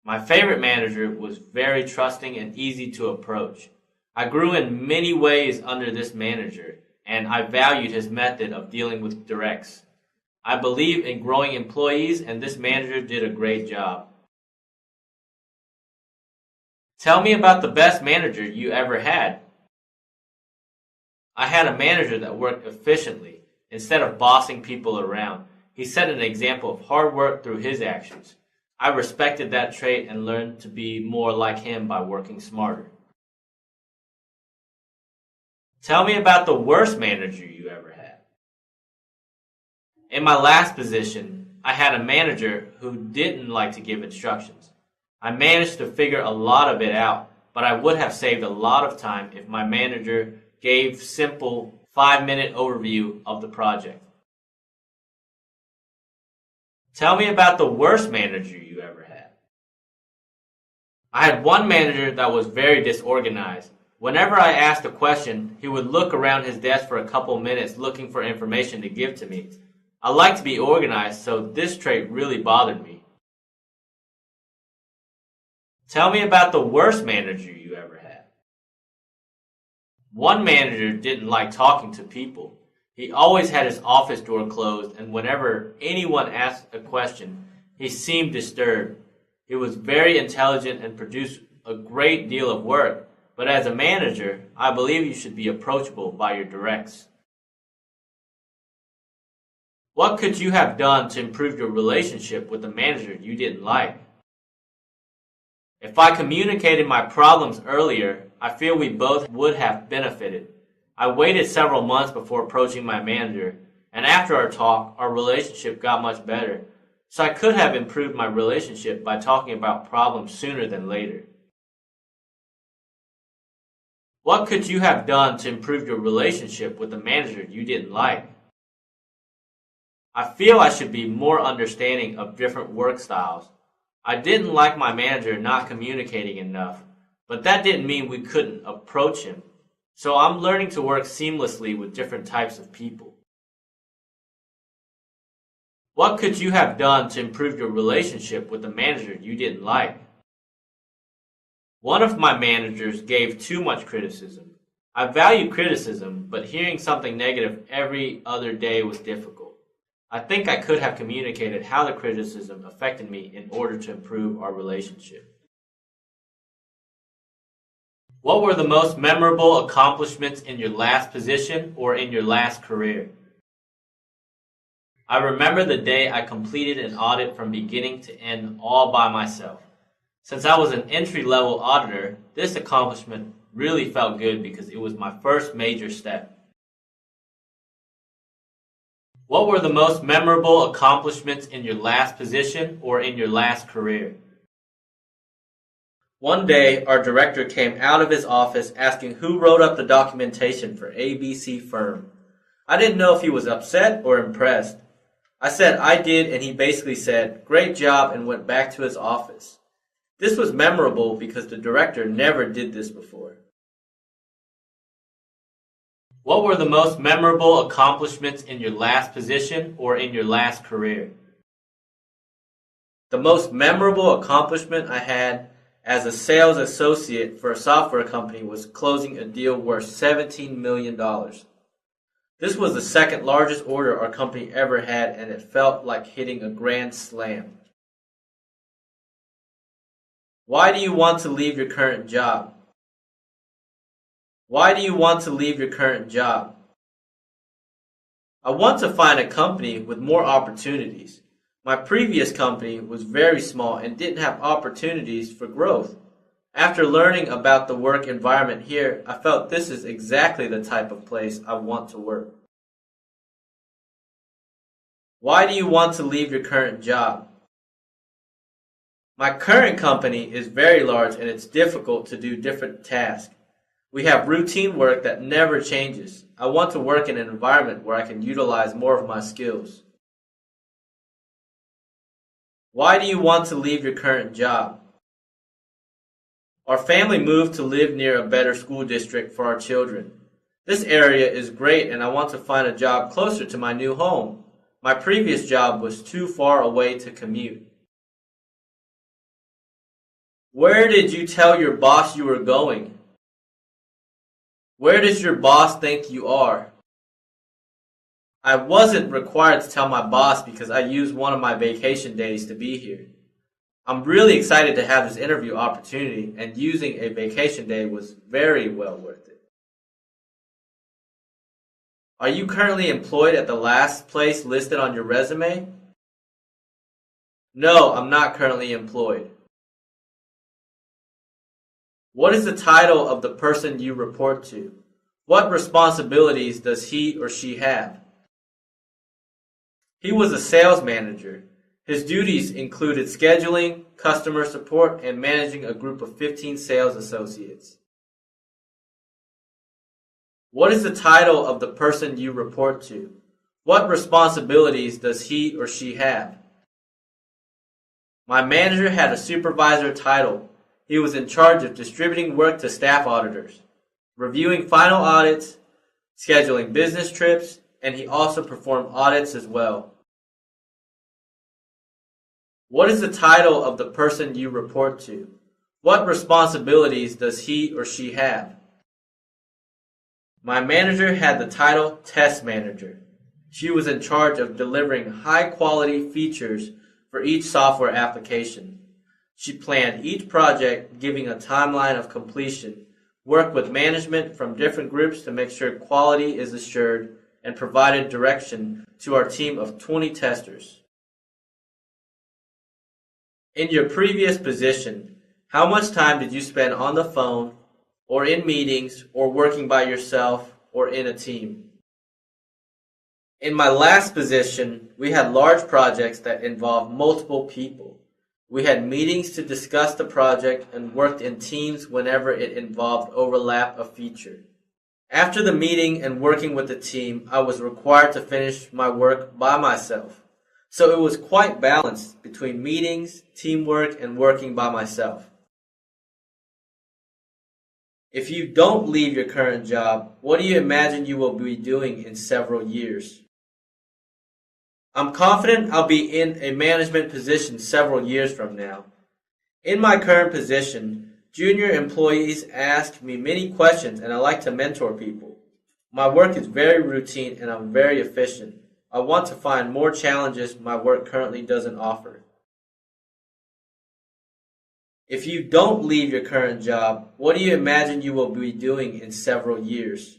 Speaker 1: My favorite manager was very trusting and easy to approach. I grew in many ways under this manager, and I valued his method of dealing with directs. I believe in growing employees, and this manager did a great job. Tell me about the best manager you ever had. I had a manager that worked efficiently instead of bossing people around. He set an example of hard work through his actions. I respected that trait and learned to be more like him by working smarter. Tell me about the worst manager you ever had. In my last position, I had a manager who didn't like to give instructions. I managed to figure a lot of it out, but I would have saved a lot of time if my manager gave simple 5-minute overview of the project. Tell me about the worst manager you ever had. I had one manager that was very disorganized. Whenever I asked a question, he would look around his desk for a couple minutes looking for information to give to me. I like to be organized, so this trait really bothered me. Tell me about the worst manager you ever had. One manager didn't like talking to people. He always had his office door closed, and whenever anyone asked a question, he seemed disturbed. He was very intelligent and produced a great deal of work, but as a manager, I believe you should be approachable by your directs. What could you have done to improve your relationship with the manager you didn't like? If I communicated my problems earlier, I feel we both would have benefited. I waited several months before approaching my manager, and after our talk, our relationship got much better. So I could have improved my relationship by talking about problems sooner than later. What could you have done to improve your relationship with the manager you didn't like? I feel I should be more understanding of different work styles. I didn't like my manager not communicating enough, but that didn't mean we couldn't approach him. So I'm learning to work seamlessly with different types of people. What could you have done to improve your relationship with the manager you didn't like? One of my managers gave too much criticism. I value criticism, but hearing something negative every other day was difficult. I think I could have communicated how the criticism affected me in order to improve our relationship. What were the most memorable accomplishments in your last position or in your last career? I remember the day I completed an audit from beginning to end all by myself. Since I was an entry-level auditor, this accomplishment really felt good because it was my first major step. What were the most memorable accomplishments in your last position or in your last career? One day, our director came out of his office asking who wrote up the documentation for ABC firm. I didn't know if he was upset or impressed. I said I did, and he basically said, "Great job," and went back to his office. This was memorable because the director never did this before. What were the most memorable accomplishments in your last position or in your last career? The most memorable accomplishment I had as a sales associate for a software company was closing a deal worth $17 million. This was the second largest order our company ever had, and it felt like hitting a grand slam. Why do you want to leave your current job? Why do you want to leave your current job? I want to find a company with more opportunities. My previous company was very small and didn't have opportunities for growth. After learning about the work environment here, I felt this is exactly the type of place I want to work. Why do you want to leave your current job? My current company is very large and it's difficult to do different tasks. We have routine work that never changes. I want to work in an environment where I can utilize more of my skills. Why do you want to leave your current job? Our family moved to live near a better school district for our children. This area is great and I want to find a job closer to my new home. My previous job was too far away to commute. Where did you tell your boss you were going? Where does your boss think you are? I wasn't required to tell my boss because I used one of my vacation days to be here. I'm really excited to have this interview opportunity, and using a vacation day was very well worth it. Are you currently employed at the last place listed on your resume? No, I'm not currently employed. What is the title of the person you report to? What responsibilities does he or she have? He was a sales manager. His duties included scheduling, customer support, and managing a group of 15 sales associates. What is the title of the person you report to? What responsibilities does he or she have? My manager had a supervisor title. He was in charge of distributing work to staff auditors, reviewing final audits, scheduling business trips, and he also performed audits as well. What is the title of the person you report to? What responsibilities does he or she have? My manager had the title Test Manager. She was in charge of delivering high-quality features for each software application. She planned each project, giving a timeline of completion, worked with management from different groups to make sure quality is assured, and provided direction to our team of 20 testers. In your previous position, how much time did you spend on the phone, or in meetings, or working by yourself, or in a team? In my last position, we had large projects that involved multiple people. We had meetings to discuss the project and worked in teams whenever it involved overlap of feature. After the meeting and working with the team, I was required to finish my work by myself. So it was quite balanced between meetings, teamwork, and working by myself. If you don't leave your current job, what do you imagine you will be doing in several years? I'm confident I'll be in a management position several years from now. In my current position, junior employees ask me many questions and I like to mentor people. My work is very routine and I'm very efficient. I want to find more challenges my work currently doesn't offer. If you don't leave your current job, what do you imagine you will be doing in several years?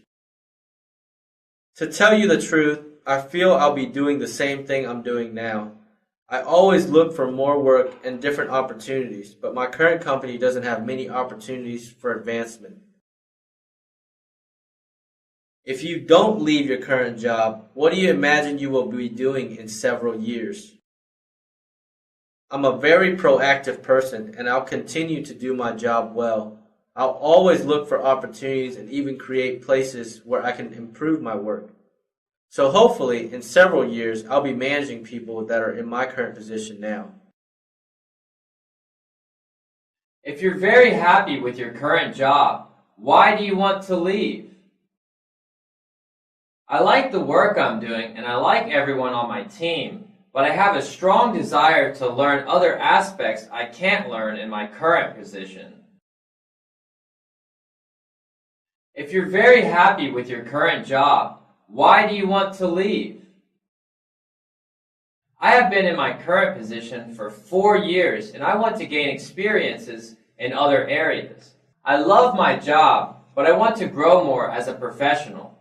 Speaker 1: To tell you the truth, I feel I'll be doing the same thing I'm doing now. I always look for more work and different opportunities, but my current company doesn't have many opportunities for advancement. If you don't leave your current job, what do you imagine you will be doing in several years? I'm a very proactive person and I'll continue to do my job well. I'll always look for opportunities and even create places where I can improve my work. So hopefully, in several years, I'll be managing people that are in my current position now.
Speaker 2: If you're very happy with your current job, why do you want to leave? I like the work I'm doing and I like everyone on my team, but I have a strong desire to learn other aspects I can't learn in my current position. If you're very happy with your current job, why do you want to leave? I have been in my current position for 4 years and I want to gain experiences in other areas. I love my job, but I want to grow more as a professional.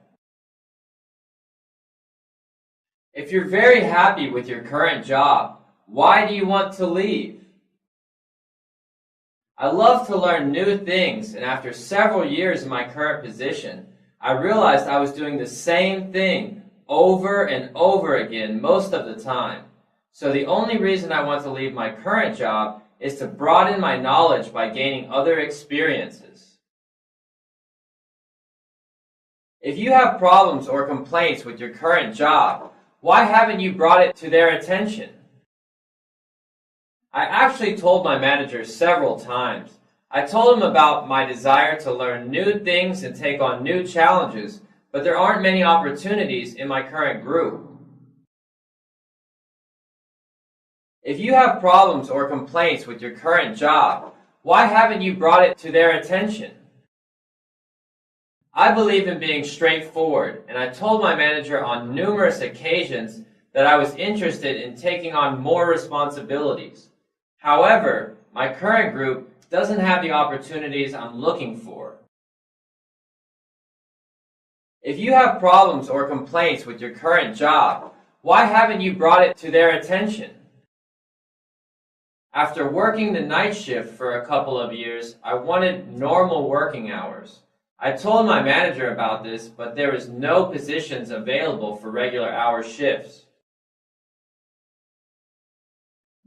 Speaker 2: If you're very happy with your current job, why do you want to leave? I love to learn new things, and after several years in my current position, I realized I was doing the same thing over and over again most of the time. So the only reason I want to leave my current job is to broaden my knowledge by gaining other experiences. If you have problems or complaints with your current job, why haven't you brought it to their attention? I actually told my manager several times. I told him about my desire to learn new things and take on new challenges, but there aren't many opportunities in my current group. If you have problems or complaints with your current job, why haven't you brought it to their attention? I believe in being straightforward, and I told my manager on numerous occasions that I was interested in taking on more responsibilities. However, my current group doesn't have the opportunities I'm looking for. If you have problems or complaints with your current job, why haven't you brought it to their attention? After working the night shift for a couple of years, I wanted normal working hours. I told my manager about this, but there was no positions available for regular hour shifts.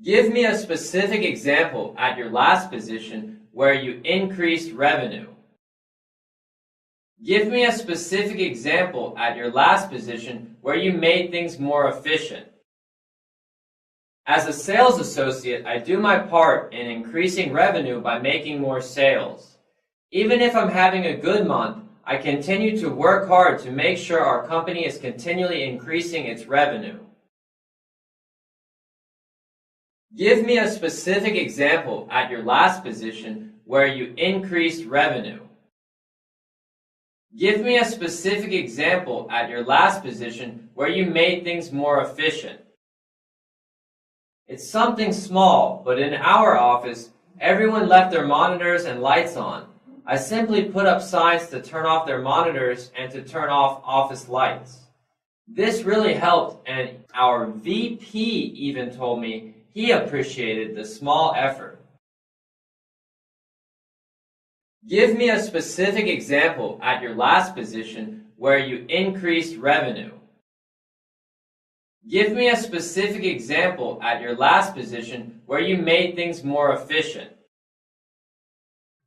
Speaker 2: Give me a specific example at your last position where you increased revenue. Give me a specific example at your last position where you made things more efficient. As a sales associate, I do my part in increasing revenue by making more sales. Even if I'm having a good month, I continue to work hard to make sure our company is continually increasing its revenue. Give me a specific example at your last position where you increased revenue. Give me a specific example at your last position where you made things more efficient. It's something small, but in our office, everyone left their monitors and lights on. I simply put up signs to turn off their monitors and to turn off office lights. This really helped, and our VP even told me he appreciated the small effort. Give me a specific example at your last position where you increased revenue. Give me a specific example at your last position where you made things more efficient.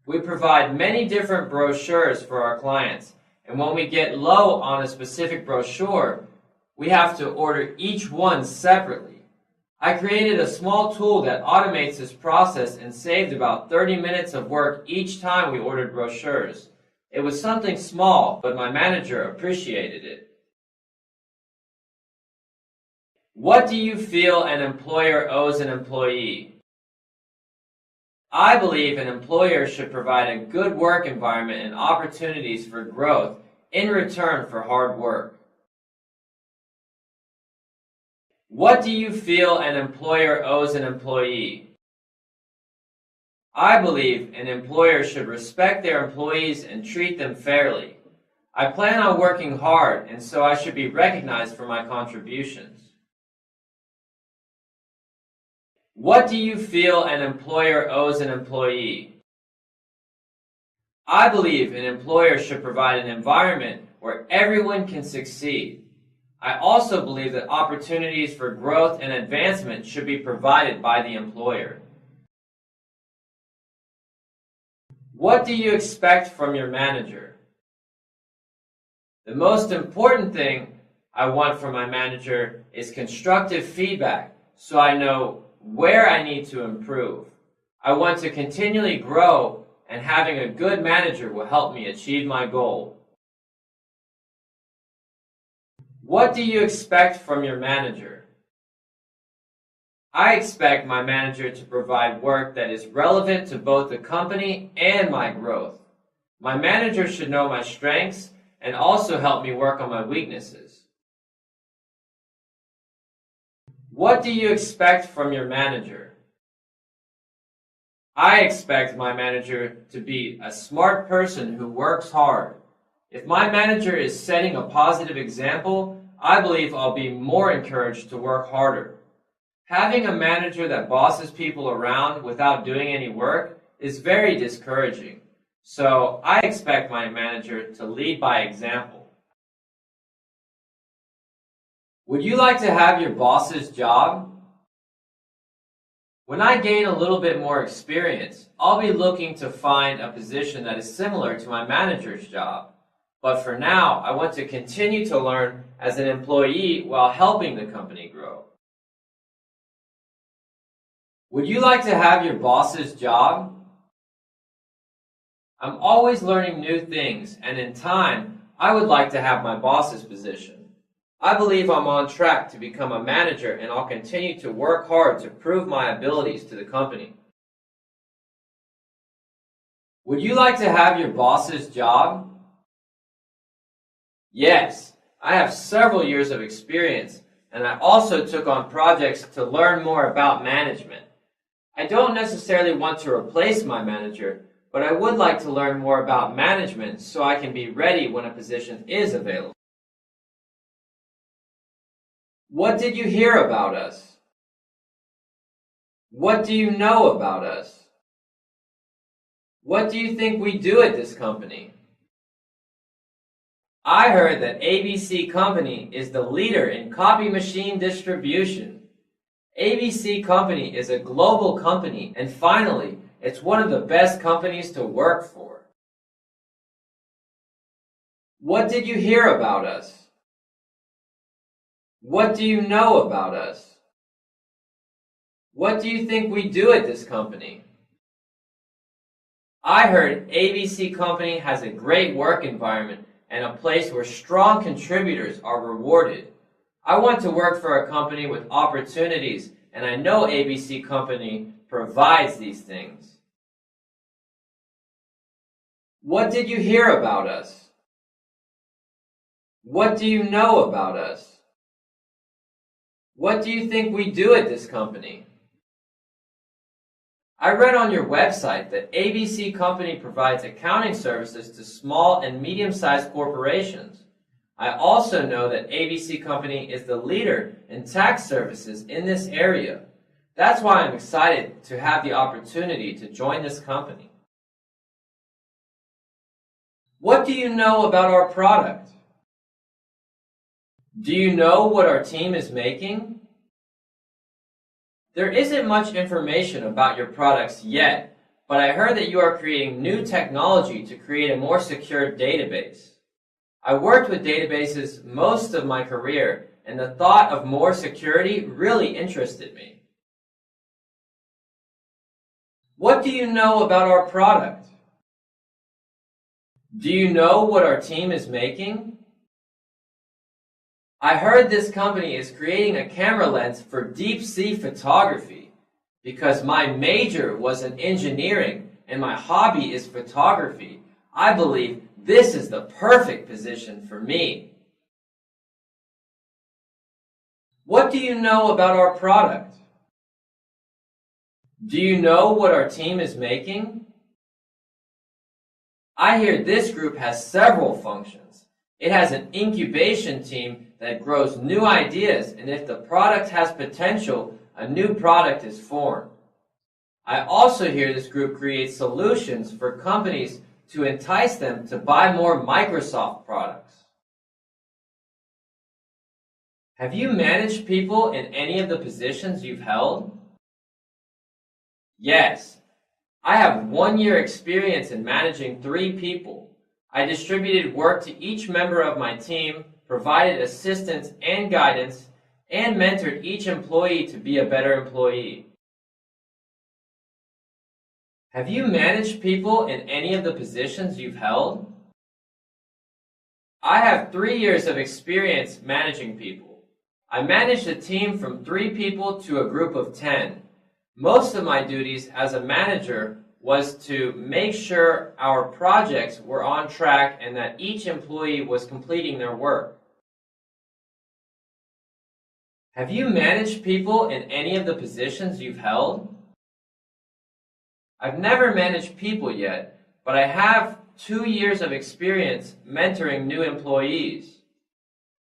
Speaker 2: We provide many different brochures for our clients, and when we get low on a specific brochure, we have to order each one separately. I created a small tool that automates this process and saved about 30 minutes of work each time we ordered brochures. It was something small, but my manager appreciated it. What do you feel an employer owes an employee? I believe an employer should provide a good work environment and opportunities for growth in return for hard work. What do you feel an employer owes an employee? I believe an employer should respect their employees and treat them fairly. I plan on working hard, and so I should be recognized for my contributions. What do you feel an employer owes an employee? I believe an employer should provide an environment where everyone can succeed. I also believe that opportunities for growth and advancement should be provided by the employer. What do you expect from your manager? The most important thing I want from my manager is constructive feedback so I know where I need to improve. I want to continually grow, and having a good manager will help me achieve my goal. What do you expect from your manager? I expect my manager to provide work that is relevant to both the company and my growth. My manager should know my strengths and also help me work on my weaknesses. What do you expect from your manager? I expect my manager to be a smart person who works hard. If my manager is setting a positive example, I believe I'll be more encouraged to work harder. Having a manager that bosses people around without doing any work is very discouraging. So I expect my manager to lead by example. Would you like to have your boss's job? When I gain a little bit more experience, I'll be looking to find a position that is similar to my manager's job. But for now, I want to continue to learn as an employee while helping the company grow. Would you like to have your boss's job? I'm always learning new things, and in time, I would like to have my boss's position. I believe I'm on track to become a manager, and I'll continue to work hard to prove my abilities to the company. Would you like to have your boss's job? Yes, I have several years of experience, and I also took on projects to learn more about management. I don't necessarily want to replace my manager, but I would like to learn more about management so I can be ready when a position is available. What did you hear about us? What do you know about us? What do you think we do at this company? I heard that ABC Company is the leader in copy machine distribution. ABC Company is a global company, and finally, it's one of the best companies to work for. What did you hear about us? What do you know about us? What do you think we do at this company? I heard ABC Company has a great work environment and a place where strong contributors are rewarded. I want to work for a company with opportunities, and I know ABC Company provides these things. What did you hear about us? What do you know about us? What do you think we do at this company? I read on your website that ABC Company provides accounting services to small and medium-sized corporations. I also know that ABC Company is the leader in tax services in this area. That's why I'm excited to have the opportunity to join this company. What do you know about our product? Do you know what our team is making? There isn't much information about your products yet, but I heard that you are creating new technology to create a more secure database. I worked with databases most of my career, and the thought of more security really interested me. What do you know about our product? Do you know what our team is making? I heard this company is creating a camera lens for deep sea photography. Because my major was in engineering and my hobby is photography, I believe this is the perfect position for me. What do you know about our product? Do you know what our team is making? I hear this group has several functions. It has an incubation team that grows new ideas, and if the product has potential, a new product is formed. I also hear this group creates solutions for companies to entice them to buy more Microsoft products. Have you managed people in any of the positions you've held? Yes. I have 1 year experience in managing 3 people. I distributed work to each member of my team, provided assistance and guidance, and mentored each employee to be a better employee. Have you managed people in any of the positions you've held? I have 3 years of experience managing people. I managed a team from 3 people to a group of 10. Most of my duties as a manager was to make sure our projects were on track and that each employee was completing their work. Have you managed people in any of the positions you've held? I've never managed people yet, but I have 2 years of experience mentoring new employees.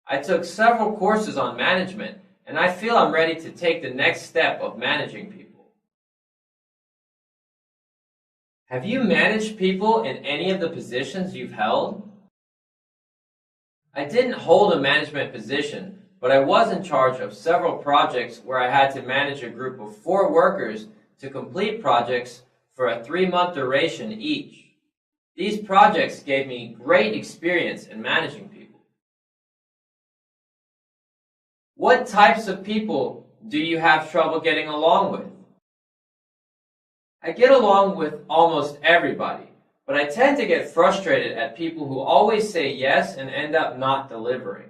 Speaker 2: I took several courses on management, and I feel I'm ready to take the next step of managing people. Have you managed people in any of the positions you've held? I didn't hold a management position, but I was in charge of several projects where I had to manage a group of 4 workers to complete projects for a 3-month duration each. These projects gave me great experience in managing people. What types of people do you have trouble getting along with? I get along with almost everybody, but I tend to get frustrated at people who always say yes and end up not delivering.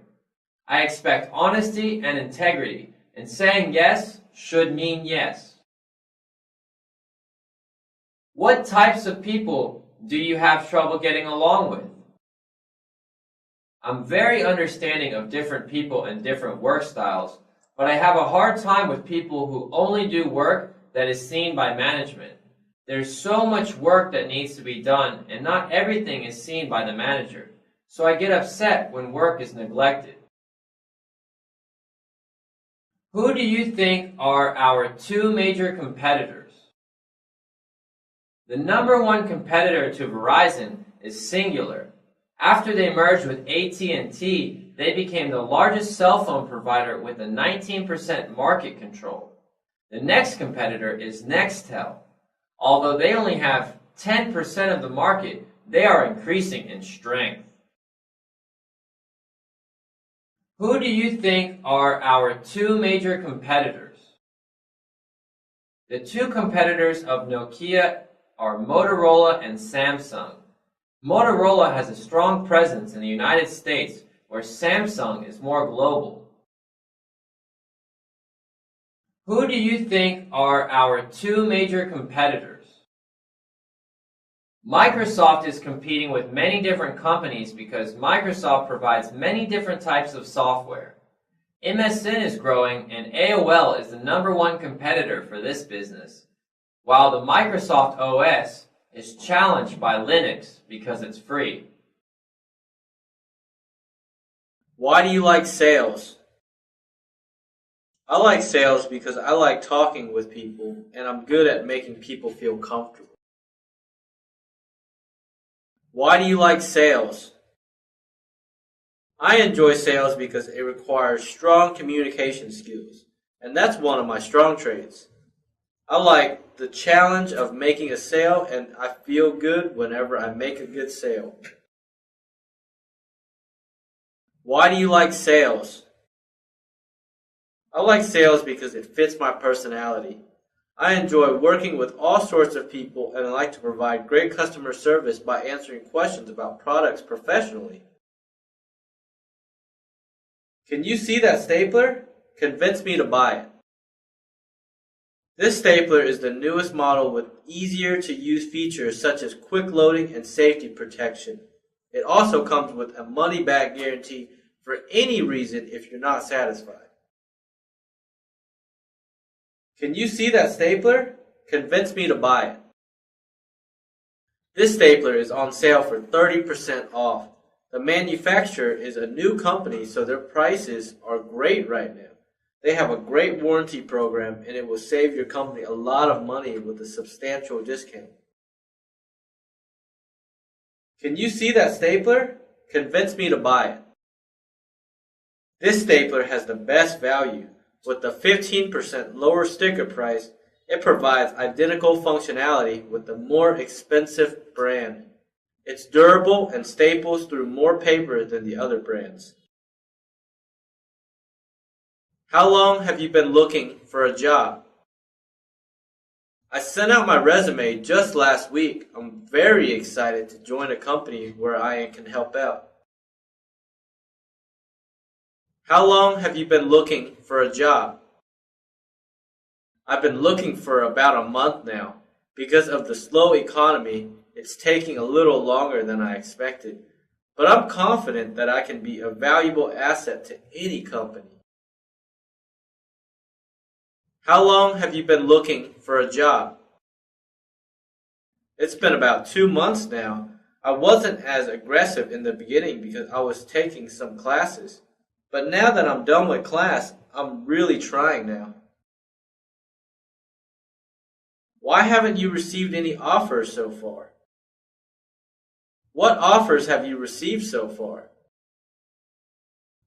Speaker 2: I expect honesty and integrity, and saying yes should mean yes. What types of people do you have trouble getting along with? I'm very understanding of different people and different work styles, but I have a hard time with people who only do work that is seen by management. There's so much work that needs to be done, and not everything is seen by the manager, so I get upset when work is neglected. Who do you think are our 2 major competitors? The number 1 competitor to Verizon is Singular. After they merged with AT&T, they became the largest cell phone provider with a 19% market control. The next competitor is Nextel. Although they only have 10% of the market, they are increasing in strength. Who do you think are our 2 major competitors? The 2 competitors of Nokia are Motorola and Samsung. Motorola has a strong presence in the United States, where Samsung is more global. Who do you think are our 2 major competitors? Microsoft is competing with many different companies because Microsoft provides many different types of software. MSN is growing, and AOL is the number 1 competitor for this business, while the Microsoft OS is challenged by Linux because it's free.
Speaker 1: Why do you like sales? I like sales because I like talking with people, and I'm good at making people feel comfortable. Why do you like sales? I enjoy sales because it requires strong communication skills, and that's one of my strong traits. I like the challenge of making a sale, and I feel good whenever I make a good sale. Why do you like sales? I like sales because it fits my personality. I enjoy working with all sorts of people, and I like to provide great customer service by answering questions about products professionally. Can you see that stapler? Convince me to buy it. This stapler is the newest model with easier to use features such as quick loading and safety protection. It also comes with a money back guarantee for any reason if you're not satisfied. Can you see that stapler? Convince me to buy it. This stapler is on sale for 30% off. The manufacturer is a new company, so their prices are great right now. They have a great warranty program, and it will save your company a lot of money with a substantial discount. Can you see that stapler? Convince me to buy it. This stapler has the best value. With the 15% lower sticker price, it provides identical functionality with the more expensive brand. It's durable and staples through more paper than the other brands. How long have you been looking for a job? I sent out my resume just last week. I'm very excited to join a company where I can help out. How long have you been looking for a job? I've been looking for about a month now. Because of the slow economy, it's taking a little longer than I expected. But I'm confident that I can be a valuable asset to any company. How long have you been looking for a job? It's been about 2 months now. I wasn't as aggressive in the beginning because I was taking some classes. But now that I'm done with class, I'm really trying now. Why haven't you received any offers so far? What offers have you received so far?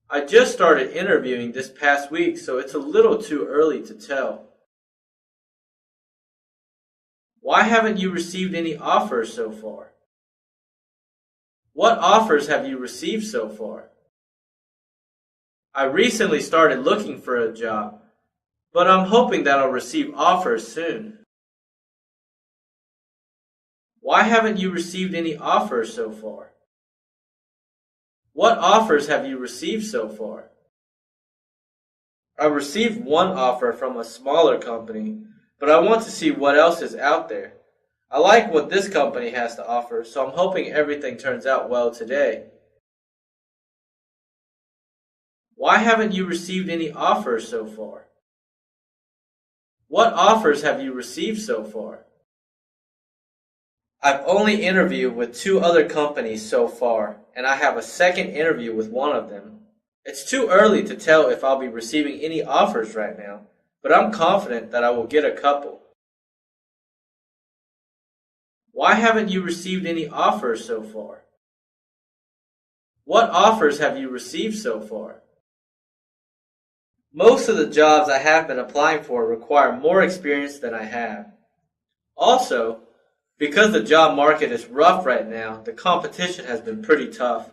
Speaker 1: I just started interviewing this past week, so it's a little too early to tell. Why haven't you received any offers so far? What offers have you received so far? I recently started looking for a job, but I'm hoping that I'll receive offers soon. Why haven't you received any offers so far? What offers have you received so far? I received one offer from a smaller company, but I want to see what else is out there. I like what this company has to offer, so I'm hoping everything turns out well today. Why haven't you received any offers so far? What offers have you received so far? I've only interviewed with 2 other companies so far, and I have a second interview with one of them. It's too early to tell if I'll be receiving any offers right now, but I'm confident that I will get a couple. Why haven't you received any offers so far? What offers have you received so far? Most of the jobs I have been applying for require more experience than I have. Also, because the job market is rough right now, the competition has been pretty tough.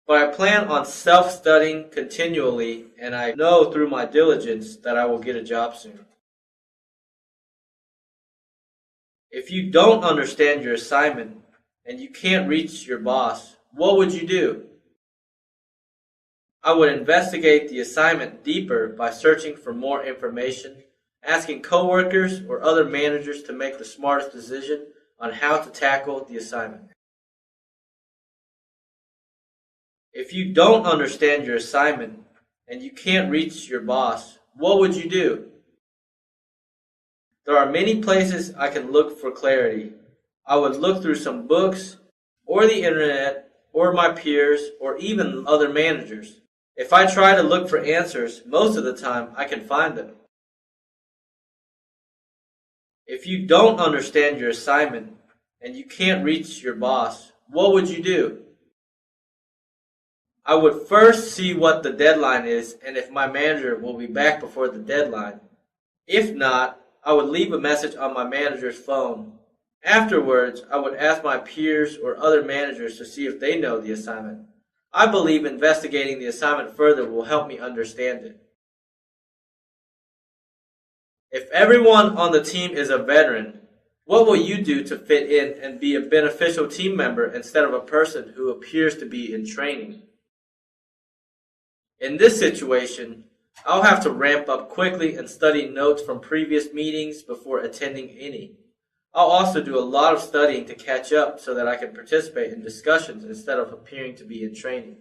Speaker 1: But I plan on self-studying continually, and I know through my diligence that I will get a job soon. If you don't understand your assignment and you can't reach your boss, what would you do? I would investigate the assignment deeper by searching for more information, asking coworkers or other managers to make the smartest decision on how to tackle the assignment. If you don't understand your assignment and you can't reach your boss, what would you do? There are many places I can look for clarity. I would look through some books, or the internet, or my peers, or even other managers. If I try to look for answers, most of the time I can find them. If you don't understand your assignment and you can't reach your boss, what would you do? I would first see what the deadline is and if my manager will be back before the deadline. If not, I would leave a message on my manager's phone. Afterwards, I would ask my peers or other managers to see if they know the assignment. I believe investigating the assignment further will help me understand it. If everyone on the team is a veteran, what will you do to fit in and be a beneficial team member instead of a person who appears to be in training? In this situation, I'll have to ramp up quickly and study notes from previous meetings before attending any. I'll also do a lot of studying to catch up so that I can participate in discussions instead of appearing to be in training.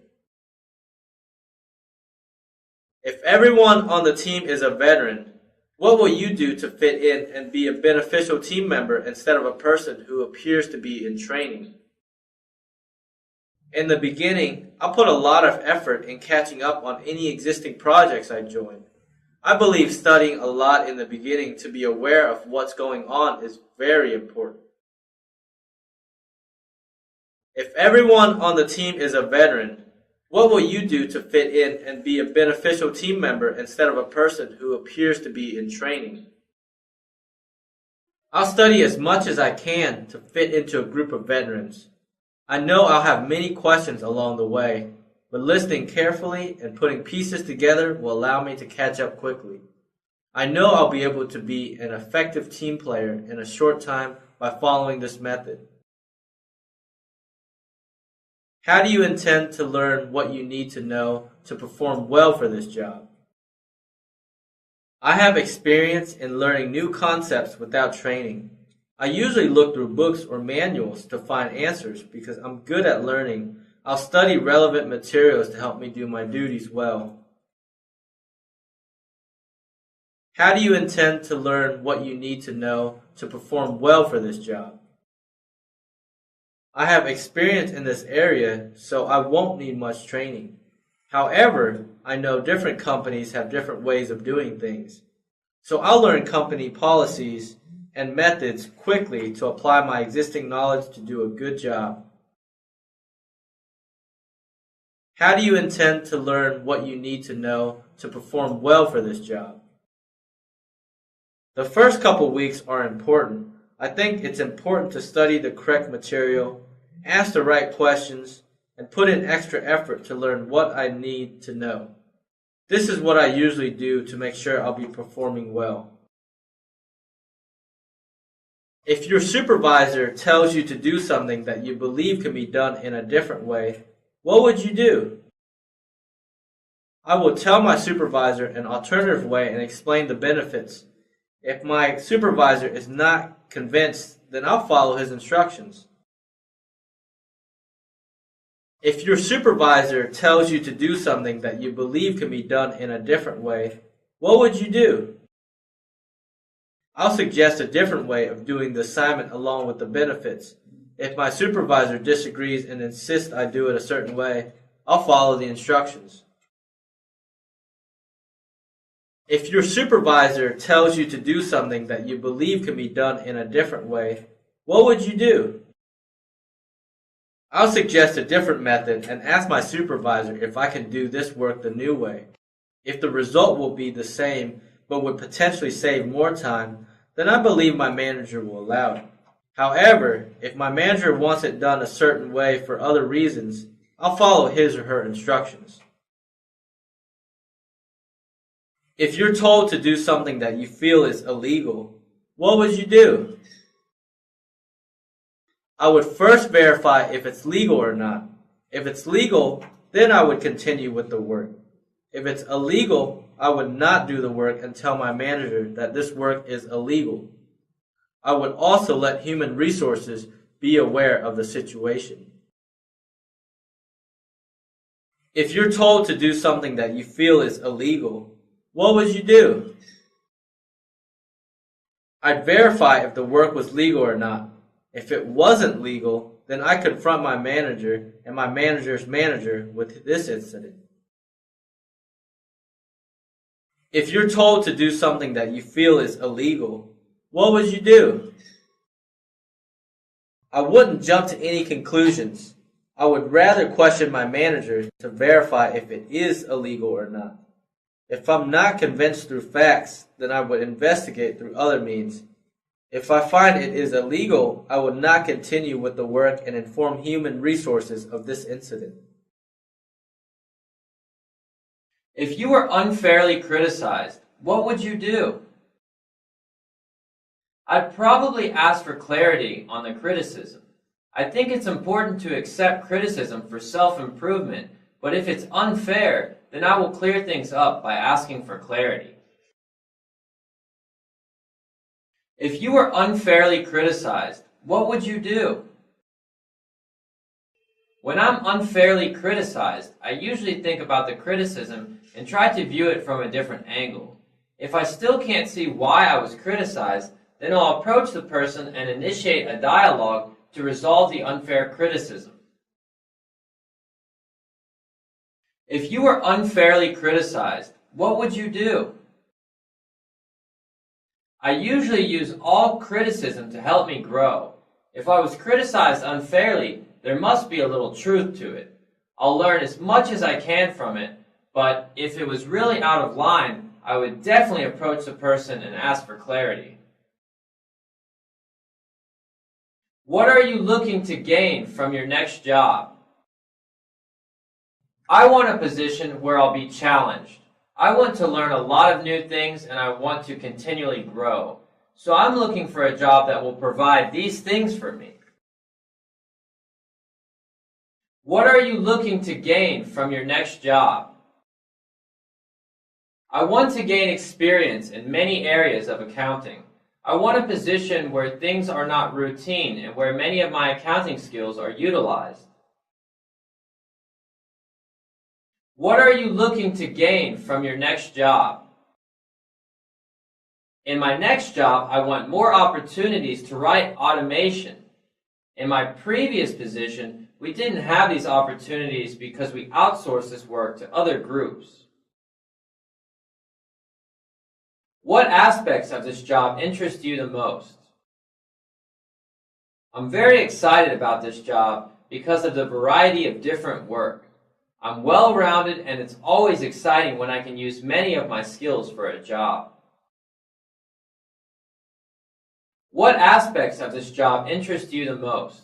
Speaker 1: If everyone on the team is a veteran, what will you do to fit in and be a beneficial team member instead of a person who appears to be in training? In the beginning, I put a lot of effort in catching up on any existing projects I join. I believe studying a lot in the beginning to be aware of what's going on is very important. If everyone on the team is a veteran, what will you do to fit in and be a beneficial team member instead of a person who appears to be in training? I'll study as much as I can to fit into a group of veterans. I know I'll have many questions along the way, but listening carefully and putting pieces together will allow me to catch up quickly. I know I'll be able to be an effective team player in a short time by following this method. How do you intend to learn what you need to know to perform well for this job? I have experience in learning new concepts without training. I usually look through books or manuals to find answers because I'm good at learning. I'll study relevant materials to help me do my duties well. How do you intend to learn what you need to know to perform well for this job? I have experience in this area, so I won't need much training. However, I know different companies have different ways of doing things. So I'll learn company policies and methods quickly to apply my existing knowledge to do a good job. How do you intend to learn what you need to know to perform well for this job? The first couple weeks are important. I think it's important to study the correct material, ask the right questions, and put in extra effort to learn what I need to know. This is what I usually do to make sure I'll be performing well. If your supervisor tells you to do something that you believe can be done in a different way, what would you do? I will tell my supervisor an alternative way and explain the benefits. If my supervisor is not convinced, then I'll follow his instructions. If your supervisor tells you to do something that you believe can be done in a different way, what would you do? I'll suggest a different way of doing the assignment along with the benefits. If my supervisor disagrees and insists I do it a certain way, I'll follow the instructions. If your supervisor tells you to do something that you believe can be done in a different way, what would you do? I'll suggest a different method and ask my supervisor if I can do this work the new way. If the result will be the same but would potentially save more time, then I believe my manager will allow it. However, if my manager wants it done a certain way for other reasons, I'll follow his or her instructions. If you're told to do something that you feel is illegal, what would you do? I would first verify if it's legal or not. If it's legal, then I would continue with the work. If it's illegal, I would not do the work and tell my manager that this work is illegal. I would also let human resources be aware of the situation. If you're told to do something that you feel is illegal, what would you do? I'd verify if the work was legal or not. If it wasn't legal, then I confront my manager and my manager's manager with this incident. If you're told to do something that you feel is illegal, what would you do? I wouldn't jump to any conclusions. I would rather question my manager to verify if it is illegal or not. If I'm not convinced through facts, then I would investigate through other means. If I find it is illegal, I would not continue with the work and inform human resources of this incident.
Speaker 2: If you were unfairly criticized, what would you do? I'd probably ask for clarity on the criticism. I think it's important to accept criticism for self-improvement, but if it's unfair, then I will clear things up by asking for clarity. If you were unfairly criticized, what would you do? When I'm unfairly criticized, I usually think about the criticism and try to view it from a different angle. If I still can't see why I was criticized, then I'll approach the person and initiate a dialogue to resolve the unfair criticism. If you were unfairly criticized, what would you do? I usually use all criticism to help me grow. If I was criticized unfairly, there must be a little truth to it. I'll learn as much as I can from it, but if it was really out of line, I would definitely approach the person and ask for clarity. What are you looking to gain from your next job? I want a position where I'll be challenged. I want to learn a lot of new things and I want to continually grow. So I'm looking for a job that will provide these things for me. What are you looking to gain from your next job? I want to gain experience in many areas of accounting. I want a position where things are not routine and where many of my accounting skills are utilized. What are you looking to gain from your next job? In my next job, I want more opportunities to write automation. In my previous position, we didn't have these opportunities because we outsourced this work to other groups. What aspects of this job interest you the most? I'm very excited about this job because of the variety of different work. I'm well-rounded and it's always exciting when I can use many of my skills for a job. What aspects of this job interest you the most?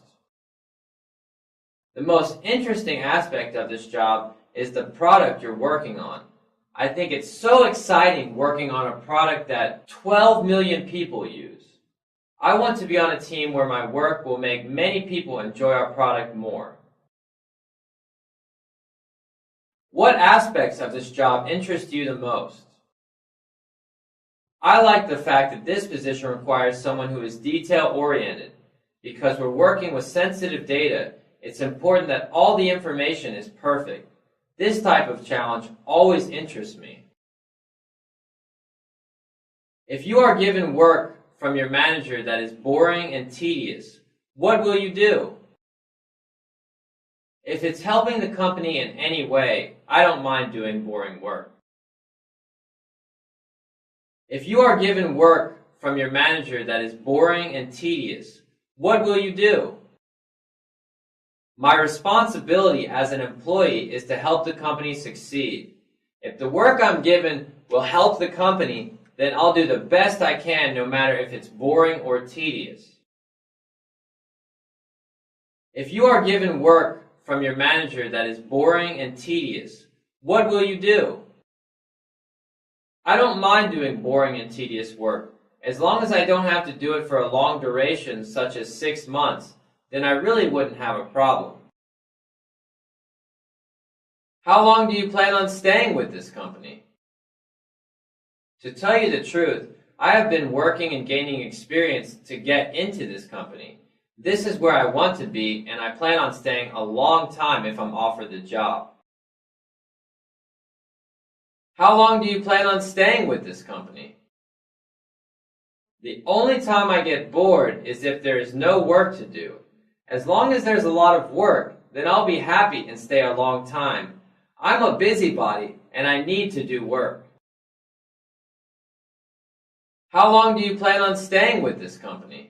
Speaker 2: The most interesting aspect of this job is the product you're working on. I think it's so exciting working on a product that 12 million people use. I want to be on a team where my work will make many people enjoy our product more. What aspects of this job interest you the most? I like the fact that this position requires someone who is detail-oriented. Because we're working with sensitive data, it's important that all the information is perfect. This type of challenge always interests me. If you are given work from your manager that is boring and tedious, what will you do? If it's helping the company in any way, I don't mind doing boring work. If you are given work from your manager that is boring and tedious, what will you do? My responsibility as an employee is to help the company succeed. If the work I'm given will help the company, then I'll do the best I can no matter if it's boring or tedious. If you are given work from your manager that is boring and tedious, what will you do? I don't mind doing boring and tedious work. As long as I don't have to do it for a long duration, such as 6 months, then I really wouldn't have a problem. How long do you plan on staying with this company? To tell you the truth, I have been working and gaining experience to get into this company. This is where I want to be, and I plan on staying a long time if I'm offered the job. How long do you plan on staying with this company? The only time I get bored is if there is no work to do. As long as there's a lot of work, then I'll be happy and stay a long time. I'm a busybody, and I need to do work. How long do you plan on staying with this company?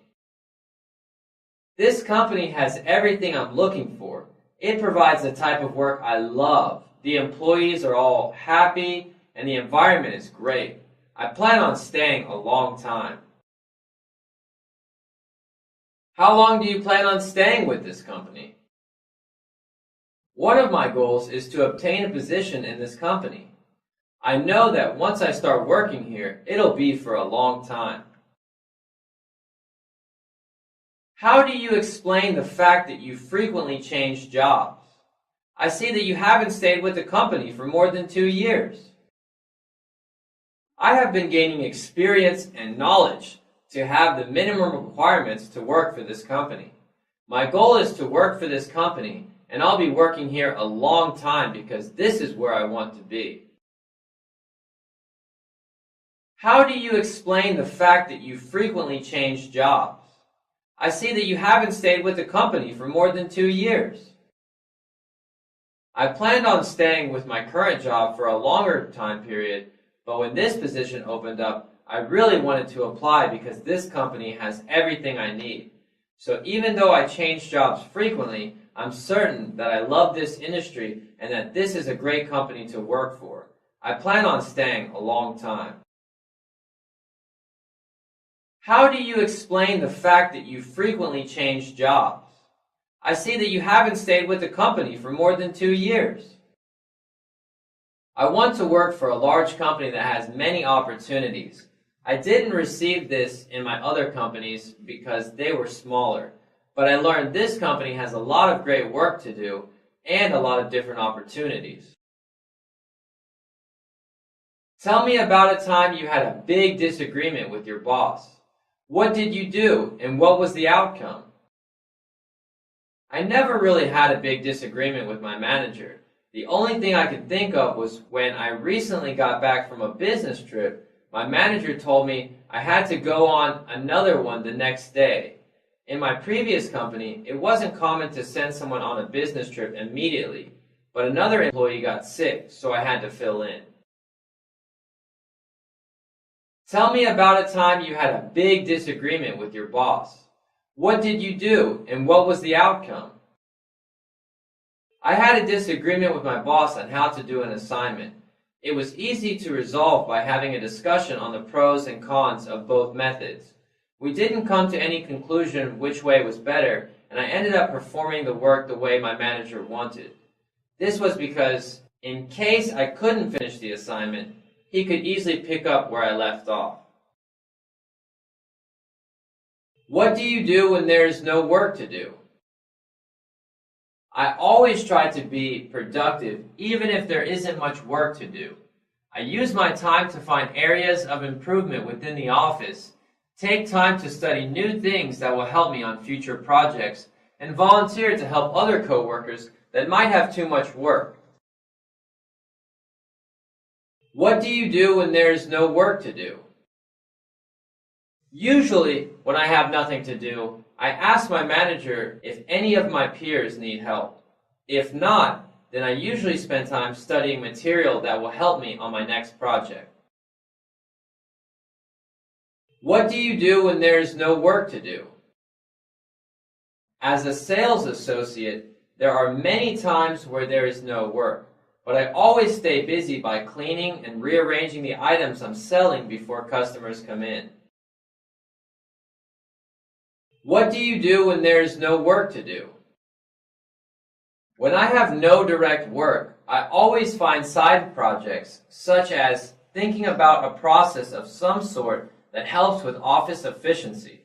Speaker 2: This company has everything I'm looking for. It provides the type of work I love. The employees are all happy, and the environment is great. I plan on staying a long time. How long do you plan on staying with this company? One of my goals is to obtain a position in this company. I know that once I start working here, it'll be for a long time. How do you explain the fact that you frequently change jobs? I see that you haven't stayed with the company for more than 2 years. I have been gaining experience and knowledge to have the minimum requirements to work for this company. My goal is to work for this company, and I'll be working here a long time because this is where I want to be. How do you explain the fact that you frequently change jobs? I see that you haven't stayed with the company for more than 2 years. I planned on staying with my current job for a longer time period, but when this position opened up, I really wanted to apply because this company has everything I need. So even though I change jobs frequently, I'm certain that I love this industry and that this is a great company to work for. I plan on staying a long time. How do you explain the fact that you frequently change jobs? I see that you haven't stayed with the company for more than 2 years. I want to work for a large company that has many opportunities. I didn't receive this in my other companies because they were smaller, but I learned this company has a lot of great work to do and a lot of different opportunities. Tell me about a time you had a big disagreement with your boss. What did you do and what was the outcome? I never really had a big disagreement with my manager. The only thing I could think of was when I recently got back from a business trip, my manager told me I had to go on another one the next day. In my previous company, it wasn't common to send someone on a business trip immediately, but another employee got sick, so I had to fill in. Tell me about a time you had a big disagreement with your boss. What did you do and what was the outcome? I had a disagreement with my boss on how to do an assignment. It was easy to resolve by having a discussion on the pros and cons of both methods. We didn't come to any conclusion which way was better, and I ended up performing the work the way my manager wanted. This was because, in case I couldn't finish the assignment, he could easily pick up where I left off. What do you do when there is no work to do? I always try to be productive even if there isn't much work to do. I use my time to find areas of improvement within the office, take time to study new things that will help me on future projects, and volunteer to help other coworkers that might have too much work. What do you do when there is no work to do? Usually, when I have nothing to do, I ask my manager if any of my peers need help. If not, then I usually spend time studying material that will help me on my next project. What do you do when there is no work to do? As a sales associate, there are many times where there is no work, but I always stay busy by cleaning and rearranging the items I'm selling before customers come in. What do you do when there is no work to do? When I have no direct work, I always find side projects, such as thinking about a process of some sort that helps with office efficiency.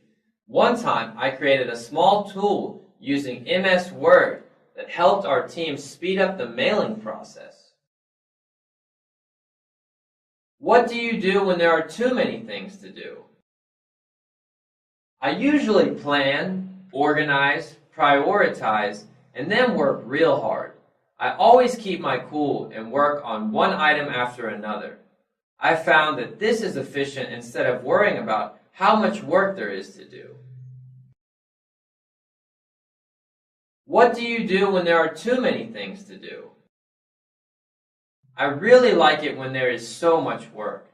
Speaker 2: One time, I created a small tool using MS Word that helped our team speed up the mailing process. What do you do when there are too many things to do? I usually plan, organize, prioritize, and then work real hard. I always keep my cool and work on one item after another. I found that this is efficient instead of worrying about how much work there is to do. What do you do when there are too many things to do? I really like it when there is so much work.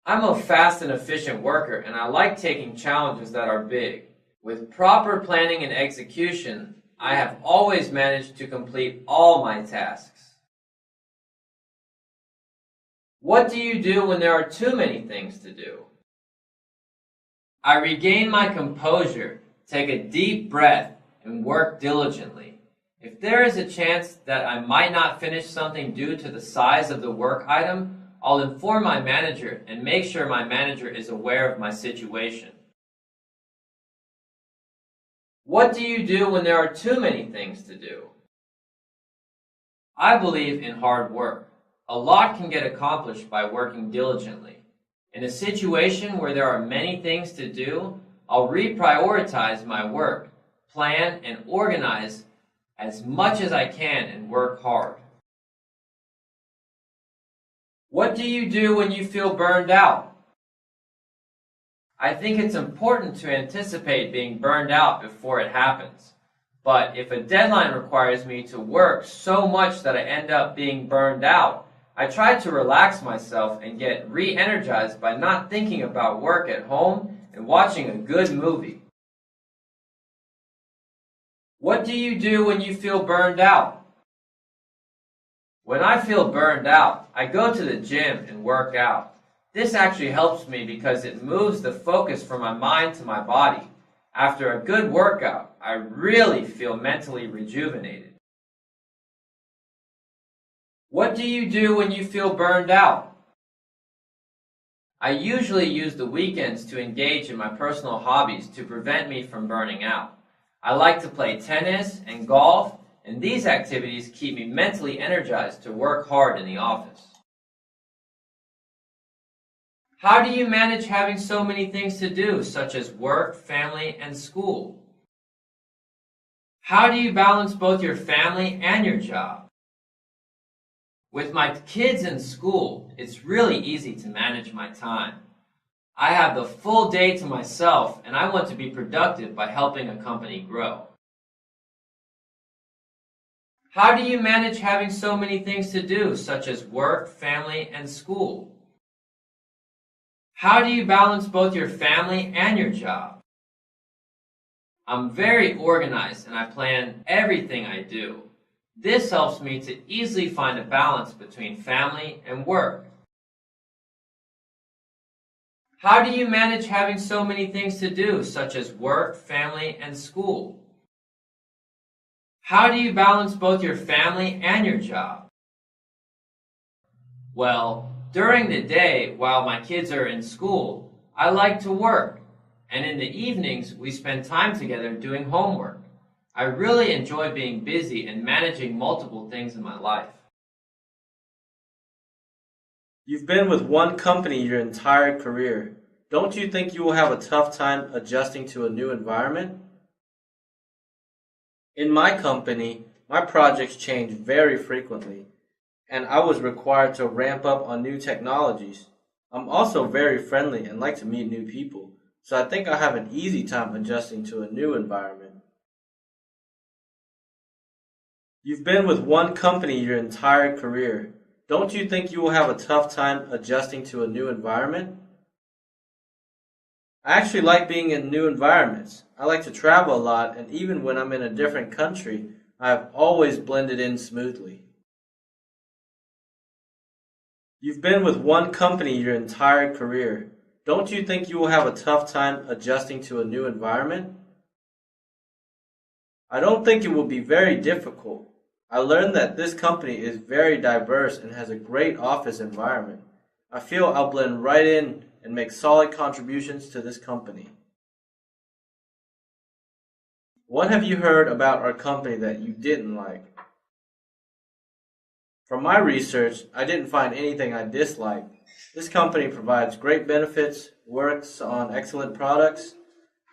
Speaker 2: I'm a fast and efficient worker, and I like taking challenges that are big. With proper planning and execution, I have always managed to complete all my tasks. What do you do when there are too many things to do? I regain my composure, take a deep breath, and work diligently. If there is a chance that I might not finish something due to the size of the work item, I'll inform my manager and make sure my manager is aware of my situation. What do you do when there are too many things to do? I believe in hard work. A lot can get accomplished by working diligently. In a situation where there are many things to do, I'll reprioritize my work, plan and organize as much as I can and work hard. What do you do when you feel burned out? I think it's important to anticipate being burned out before it happens. But if a deadline requires me to work so much that I end up being burned out, I try to relax myself and get re-energized by not thinking about work at home and watching a good movie. What do you do when you feel burned out? When I feel burned out, I go to the gym and work out. This actually helps me because it moves the focus from my mind to my body. After a good workout, I really feel mentally rejuvenated. What do you do when you feel burned out? I usually use the weekends to engage in my personal hobbies to prevent me from burning out. I like to play tennis and golf, and these activities keep me mentally energized to work hard in the office. How do you manage having so many things to do, such as work, family, and school? How do you balance both your family and your job? With my kids in school, it's really easy to manage my time. I have the full day to myself, and I want to be productive by helping a company grow. How do you manage having so many things to do, such as work, family, and school? How do you balance both your family and your job? I'm very organized and I plan everything I do. This helps me to easily find a balance between family and work. How do you manage having so many things to do, such as work, family, and school? How do you balance both your family and your job? Well, during the day, while my kids are in school, I like to work, and in the evenings, we spend time together doing homework. I really enjoy being busy and managing multiple things in my life.
Speaker 1: You've been with one company your entire career. Don't you think you will have a tough time adjusting to a new environment? In my company, my projects change very frequently, and I was required to ramp up on new technologies. I'm also very friendly and like to meet new people, so I think I have an easy time adjusting to a new environment. You've been with one company your entire career. Don't you think you will have a tough time adjusting to a new environment? I actually like being in new environments. I like to travel a lot, and even when I'm in a different country, I have always blended in smoothly. You've been with one company your entire career. Don't you think you will have a tough time adjusting to a new environment? I don't think it will be very difficult. I learned that this company is very diverse and has a great office environment. I feel I'll blend right in and make solid contributions to this company. What have you heard about our company that you didn't like? From my research, I didn't find anything I disliked. This company provides great benefits, works on excellent products,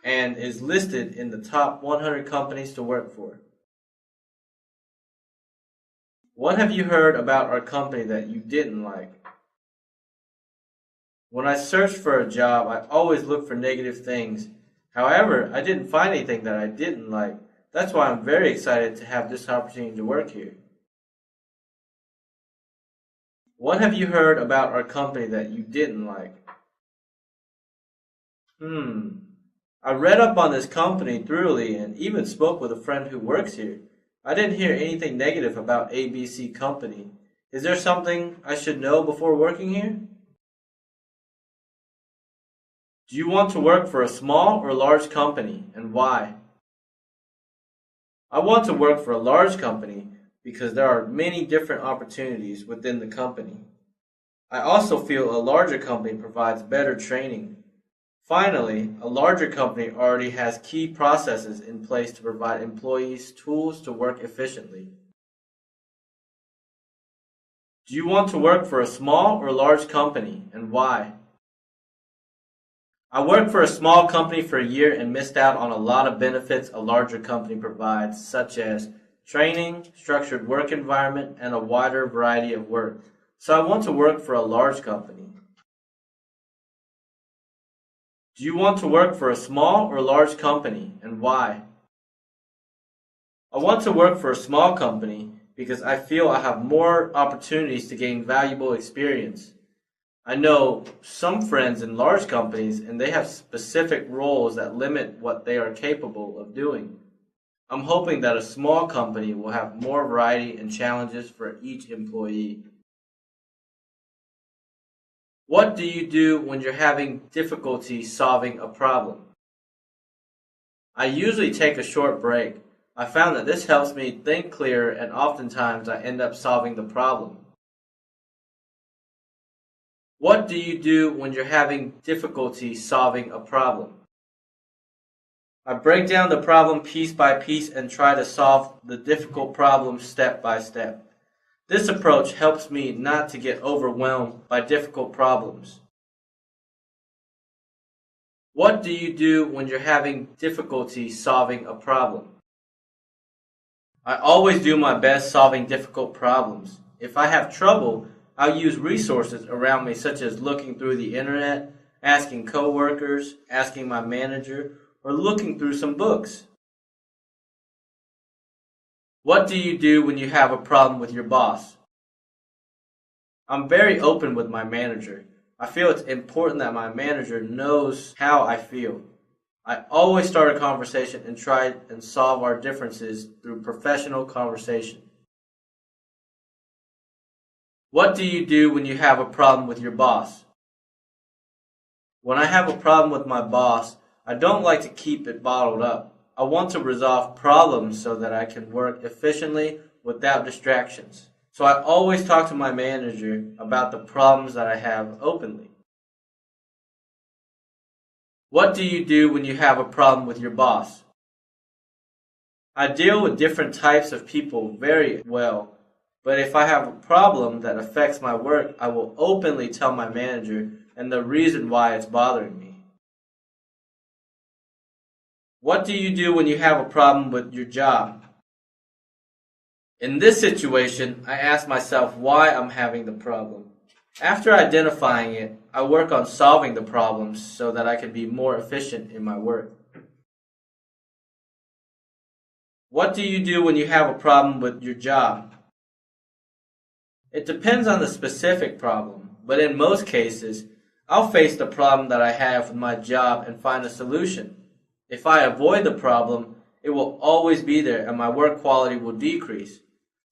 Speaker 1: and is listed in the top 100 companies to work for. What have you heard about our company that you didn't like? When I searched for a job, I always look for negative things. However, I didn't find anything that I didn't like. That's why I'm very excited to have this opportunity to work here. What have you heard about our company that you didn't like? I read up on this company thoroughly and even spoke with a friend who works here. I didn't hear anything negative about ABC Company. Is there something I should know before working here? Do you want to work for a small or large company, and why? I want to work for a large company because there are many different opportunities within the company. I also feel a larger company provides better training. Finally, a larger company already has key processes in place to provide employees tools to work efficiently. Do you want to work for a small or large company, and why? I worked for a small company for a year and missed out on a lot of benefits a larger company provides, such as training, structured work environment, and a wider variety of work. So I want to work for a large company. Do you want to work for a small or large company, and why? I want to work for a small company because I feel I have more opportunities to gain valuable experience. I know some friends in large companies and they have specific roles that limit what they are capable of doing. I'm hoping that a small company will have more variety and challenges for each employee. What do you do when you're having difficulty solving a problem? I usually take a short break. I found that this helps me think clearer and oftentimes I end up solving the problem. What do you do when you're having difficulty solving a problem? I break down the problem piece by piece and try to solve the difficult problem step by step. This approach helps me not to get overwhelmed by difficult problems. What do you do when you're having difficulty solving a problem? I always do my best solving difficult problems. If I have trouble, I'll use resources around me such as looking through the internet, asking coworkers, asking my manager, or looking through some books. What do you do when you have a problem with your boss? I'm very open with my manager. I feel it's important that my manager knows how I feel. I always start a conversation and try and solve our differences through professional conversation. What do you do when you have a problem with your boss? When I have a problem with my boss, I don't like to keep it bottled up. I want to resolve problems so that I can work efficiently without distractions. So I always talk to my manager about the problems that I have openly. What do you do when you have a problem with your boss? I deal with different types of people very well, but if I have a problem that affects my work, I will openly tell my manager and the reason why it's bothering me. What do you do when you have a problem with your job? In this situation, I ask myself why I'm having the problem. After identifying it, I work on solving the problems so that I can be more efficient in my work. What do you do when you have a problem with your job? It depends on the specific problem, but in most cases, I'll face the problem that I have with my job and find a solution. If I avoid the problem, it will always be there and my work quality will decrease.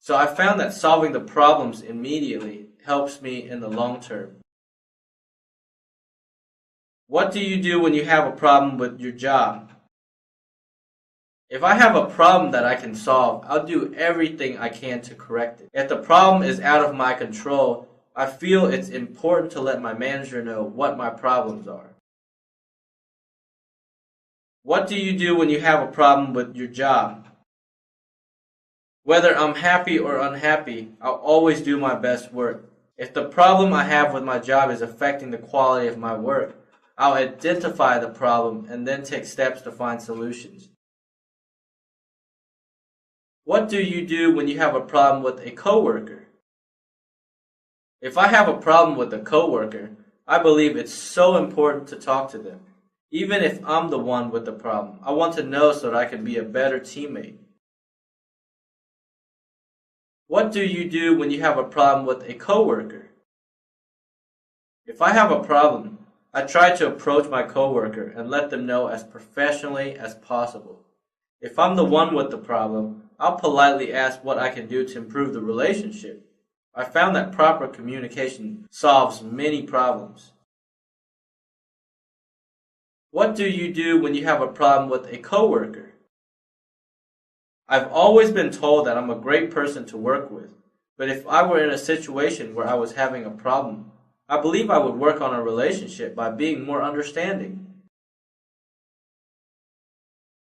Speaker 1: So I found that solving the problems immediately helps me in the long term. What do you do when you have a problem with your job? If I have a problem that I can solve, I'll do everything I can to correct it. If the problem is out of my control, I feel it's important to let my manager know what my problems are. What do you do when you have a problem with your job? Whether I'm happy or unhappy, I'll always do my best work. If the problem I have with my job is affecting the quality of my work, I'll identify the problem and then take steps to find solutions. What do you do when you have a problem with a coworker? If I have a problem with a coworker, I believe it's so important to talk to them. Even if I'm the one with the problem, I want to know so that I can be a better teammate. What do you do when you have a problem with a coworker? If I have a problem, I try to approach my coworker and let them know as professionally as possible. If I'm the one with the problem, I'll politely ask what I can do to improve the relationship. I found that proper communication solves many problems. What do you do when you have a problem with a coworker? I've always been told that I'm a great person to work with, but if I were in a situation where I was having a problem, I believe I would work on a relationship by being more understanding.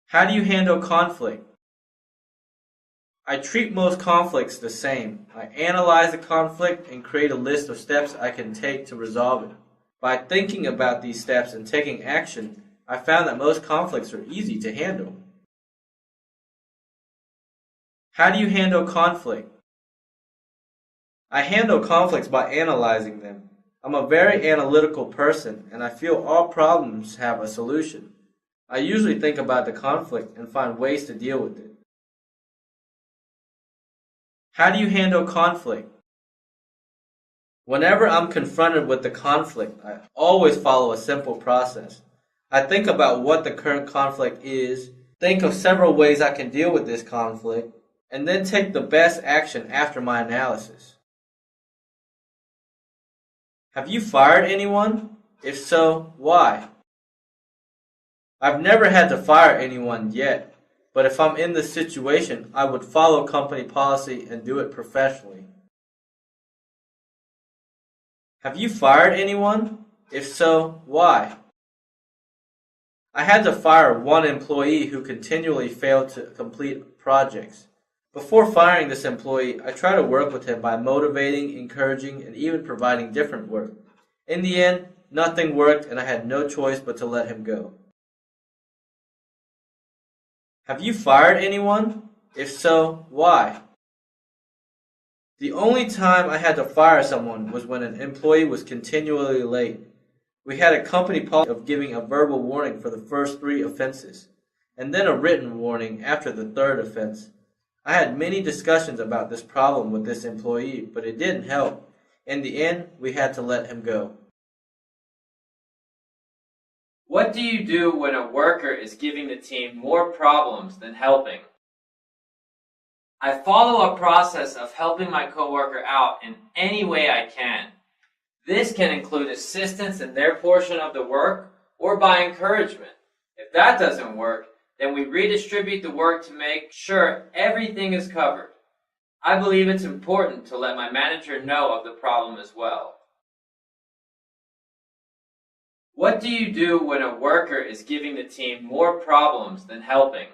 Speaker 1: How do you handle conflict? I treat most conflicts the same. I analyze the conflict and create a list of steps I can take to resolve it. By thinking about these steps and taking action, I found that most conflicts are easy to handle. How do you handle conflict? I handle conflicts by analyzing them. I'm a very analytical person and I feel all problems have a solution. I usually think about the conflict and find ways to deal with it. How do you handle conflict? Whenever I'm confronted with the conflict, I always follow a simple process. I think about what the current conflict is, think of several ways I can deal with this conflict, and then take the best action after my analysis. Have you fired anyone? If so, why? I've never had to fire anyone yet, but if I'm in this situation, I would follow company policy and do it professionally. Have you fired anyone? If so, why? I had to fire one employee who continually failed to complete projects. Before firing this employee, I tried to work with him by motivating, encouraging, and even providing different work. In the end, nothing worked and I had no choice but to let him go. Have you fired anyone? If so, why? The only time I had to fire someone was when an employee was continually late. We had a company policy of giving a verbal warning for the first 3 offenses, and then a written warning after the 3rd offense. I had many discussions about this problem with this employee, but it didn't help. In the end, we had to let him go.
Speaker 2: What do you do when a worker is giving the team more problems than helping? I follow a process of helping my coworker out in any way I can. This can include assistance in their portion of the work or by encouragement. If that doesn't work, then we redistribute the work to make sure everything is covered. I believe it's important to let my manager know of the problem as well. What do you do when a worker is giving the team more problems than helping?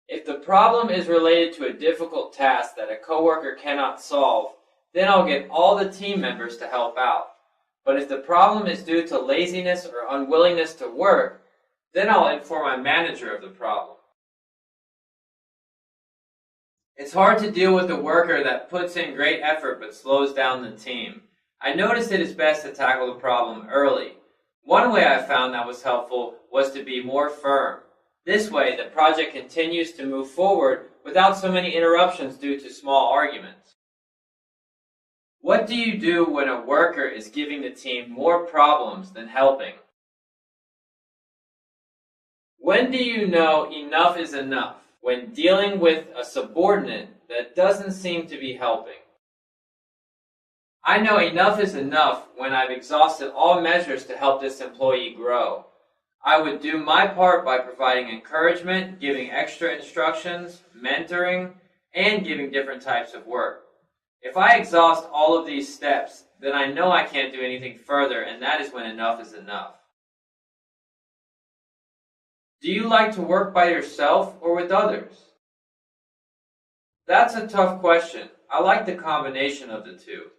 Speaker 2: If the problem is related to a difficult task that a coworker cannot solve, then I'll get all the team members to help out. But if the problem is due to laziness or unwillingness to work, then I'll inform my manager of the problem. It's hard to deal with a worker that puts in great effort but slows down the team. I noticed it is best to tackle the problem early. One way I found that was helpful was to be more firm. This way, the project continues to move forward without so many interruptions due to small arguments. What do you do when a worker is giving the team more problems than helping? When do you know enough is enough when dealing with a subordinate that doesn't seem to be helping? I know enough is enough when I've exhausted all measures to help this employee grow. I would do my part by providing encouragement, giving extra instructions, mentoring, and giving different types of work. If I exhaust all of these steps, then I know I can't do anything further, and that is when enough is enough. Do you like to work by yourself or with others? That's a tough question. I like the combination of the two.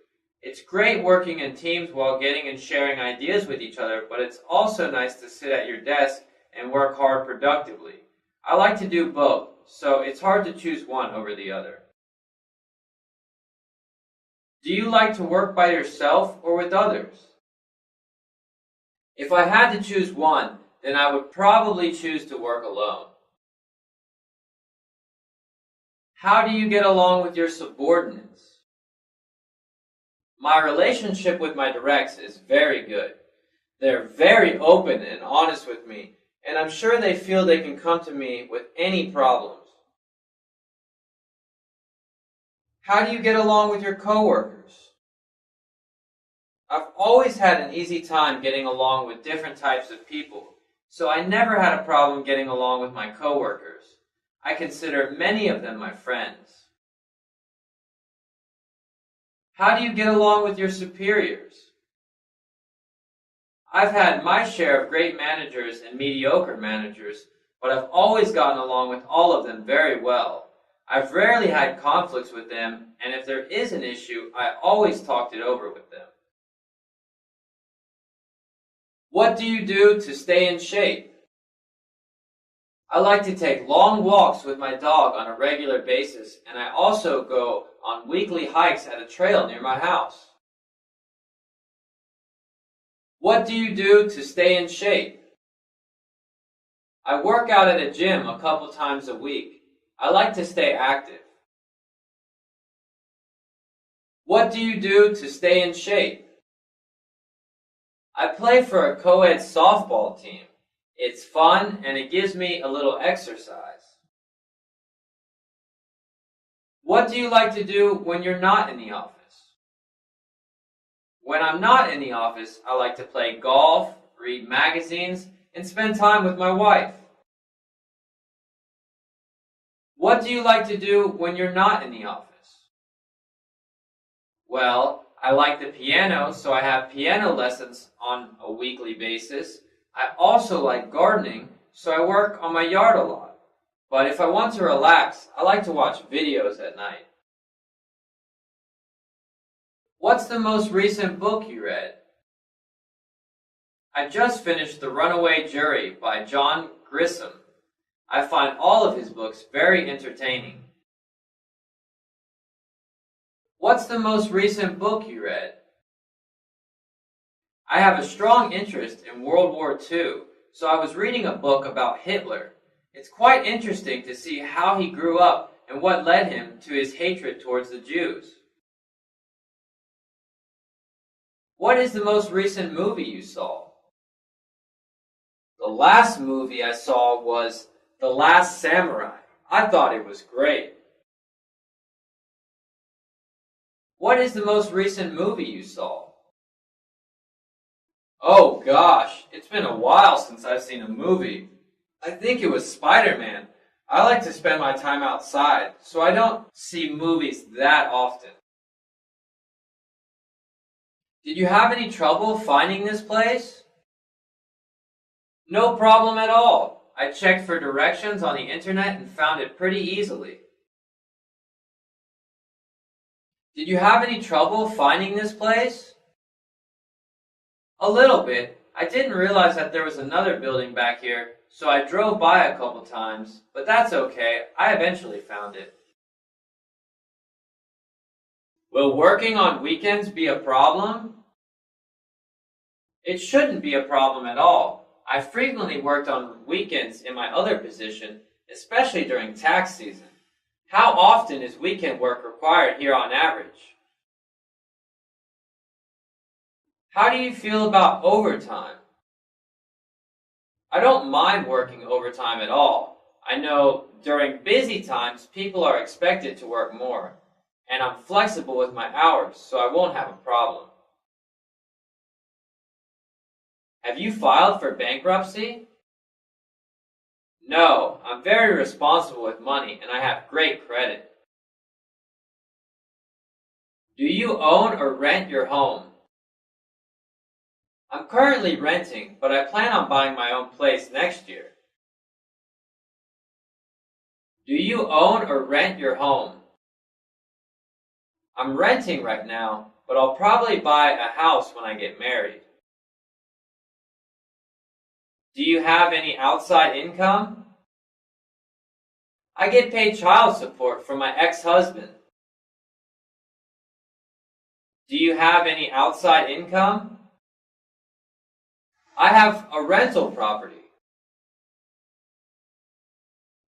Speaker 2: It's great working in teams while getting and sharing ideas with each other, but it's also nice to sit at your desk and work hard productively. I like to do both, so it's hard to choose one over the other. Do you like to work by yourself or with others? If I had to choose one, then I would probably choose to work alone. How do you get along with your subordinates? My relationship with my directs is very good. They're very open and honest with me, and I'm sure they feel they can come to me with any problems. How do you get along with your coworkers? I've always had an easy time getting along with different types of people, so I never had a problem getting along with my coworkers. I consider many of them my friends. How do you get along with your superiors? I've had my share of great managers and mediocre managers, but I've always gotten along with all of them very well. I've rarely had conflicts with them, and if there is an issue, I always talked it over with them. What do you do to stay in shape? I like to take long walks with my dog on a regular basis, and I also go on weekly hikes at a trail near my house. What do you do to stay in shape? I work out at a gym a couple times a week. I like to stay active. What do you do to stay in shape? I play for a co-ed softball team. It's fun and it gives me a little exercise. What do you like to do when you're not in the office? When I'm not in the office, I like to play golf, read magazines, and spend time with my wife. What do you like to do when you're not in the office? Well, I like the piano, so I have piano lessons on a weekly basis. I also like gardening, so I work on my yard a lot. But if I want to relax, I like to watch videos at night. What's the most recent book you read? I just finished The Runaway Jury by John Grisham. I find all of his books very entertaining. What's the most recent book you read? I have a strong interest in World War II, so I was reading a book about Hitler. It's quite interesting to see how he grew up and what led him to his hatred towards the Jews. What is the most recent movie you saw? The last movie I saw was The Last Samurai. I thought it was great. What is the most recent movie you saw? Oh gosh, it's been a while since I've seen a movie. I think it was Spider-Man. I like to spend my time outside, so I don't see movies that often. Did you have any trouble finding this place? No problem at all. I checked for directions on the internet and found it pretty easily. Did you have any trouble finding this place? A little bit. I didn't realize that there was another building back here, so I drove by a couple times, but that's okay. I eventually found it. Will working on weekends be a problem? It shouldn't be a problem at all. I frequently worked on weekends in my other position, especially during tax season. How often is weekend work required here on average? How do you feel about overtime? I don't mind working overtime at all. I know during busy times people are expected to work more, and I'm flexible with my hours, so I won't have a problem. Have you filed for bankruptcy? No, I'm very responsible with money and I have great credit. Do you own or rent your home? I'm currently renting, but I plan on buying my own place next year. Do you own or rent your home? I'm renting right now, but I'll probably buy a house when I get married. Do you have any outside income? I get paid child support from my ex-husband. Do you have any outside income? I have a rental property.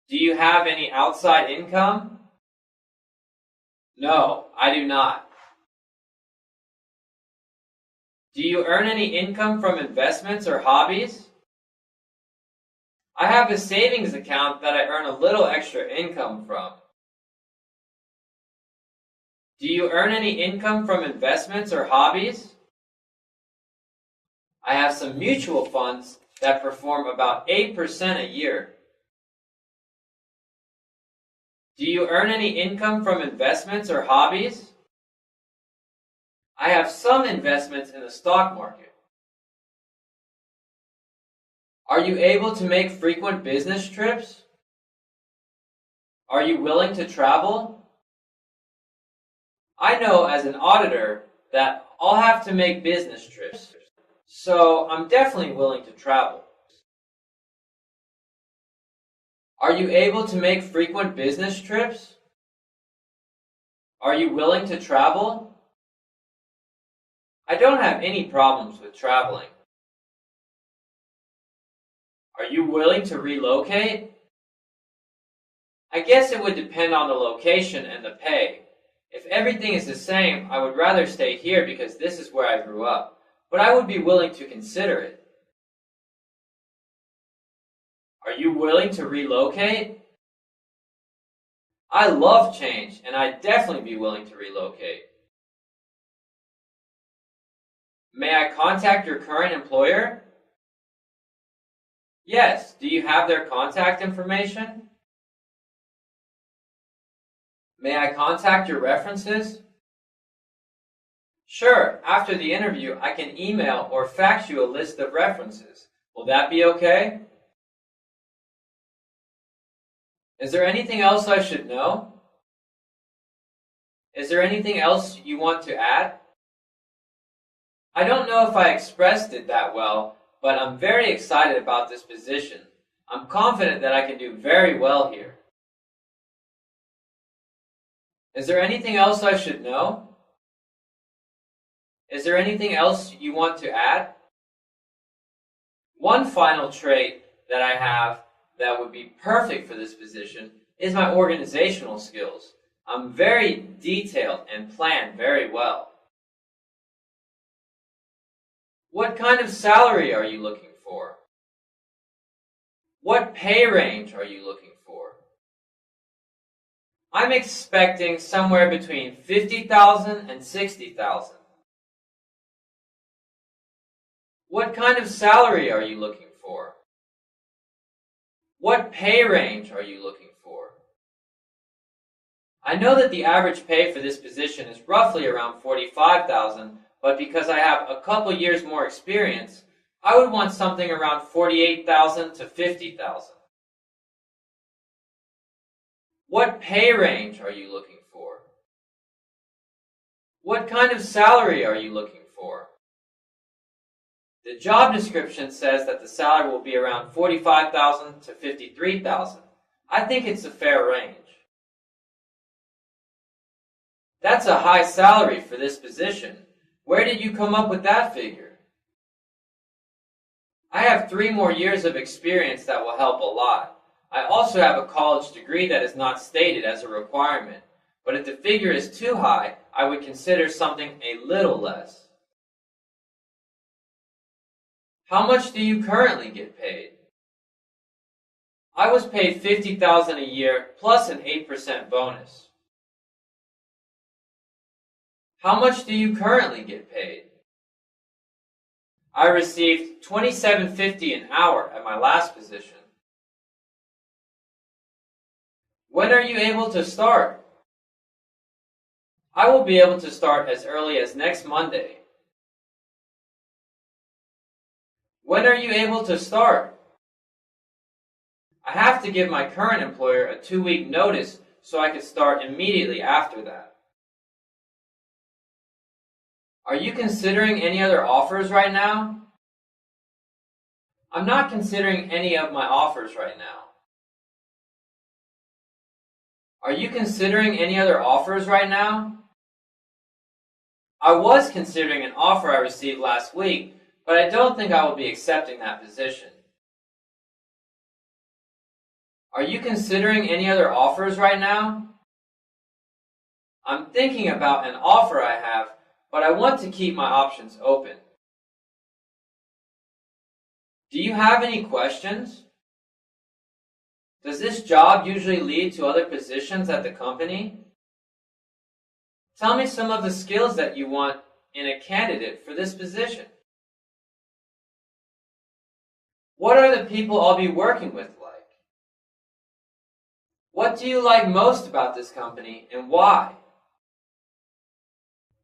Speaker 2: Do you have any outside income? No, I do not. Do you earn any income from investments or hobbies? I have a savings account that I earn a little extra income from. Do you earn any income from investments or hobbies? I have some mutual funds that perform about 8% a year. Do you earn any income from investments or hobbies? I have some investments in the stock market. Are you able to make frequent business trips? Are you willing to travel? I know as an auditor that I'll have to make business trips, so I'm definitely willing to travel. Are you able to make frequent business trips? Are you willing to travel? I don't have any problems with traveling. Are you willing to relocate? I guess it would depend on the location and the pay. If everything is the same, I would rather stay here because this is where I grew up, but I would be willing to consider it. Are you willing to relocate? I love change, and I'd definitely be willing to relocate. May I contact your current employer? Yes. Do you have their contact information? May I contact your references? Sure. After the interview, I can email or fax you a list of references. Will that be okay? Is there anything else I should know? Is there anything else you want to add? I don't know if I expressed it that well, but I'm very excited about this position. I'm confident that I can do very well here. Is there anything else I should know? Is there anything else you want to add? One final trait that I have that would be perfect for this position is my organizational skills. I'm very detailed and plan very well. What kind of salary are you looking for? What pay range are you looking for? I'm expecting somewhere between 50,000 and 60,000. What kind of salary are you looking for? What pay range are you looking for? I know that the average pay for this position is roughly around 45,000, but because I have a couple years more experience, I would want something around 48,000 to 50,000. What pay range are you looking for? What kind of salary are you looking for? The job description says that the salary will be around 45,000 to 53,000. I think it's a fair range. That's a high salary for this position. Where did you come up with that figure? I have 3 more years of experience that will help a lot. I also have a college degree that is not stated as a requirement, but if the figure is too high, I would consider something a little less. How much do you currently get paid? I was paid $50,000 a year plus an 8% bonus. How much do you currently get paid? I received $27.50 an hour at my last position. When are you able to start? I will be able to start as early as next Monday. When are you able to start? I have to give my current employer a 2-week notice so I could start immediately after that. Are you considering any other offers right now? I'm not considering any of my offers right now. Are you considering any other offers right now? I was considering an offer I received last week, but I don't think I will be accepting that position. Are you considering any other offers right now? I'm thinking about an offer I have, but I want to keep my options open. Do you have any questions? Does this job usually lead to other positions at the company? Tell me some of the skills that you want in a candidate for this position. What are the people I'll be working with like? What do you like most about this company and why?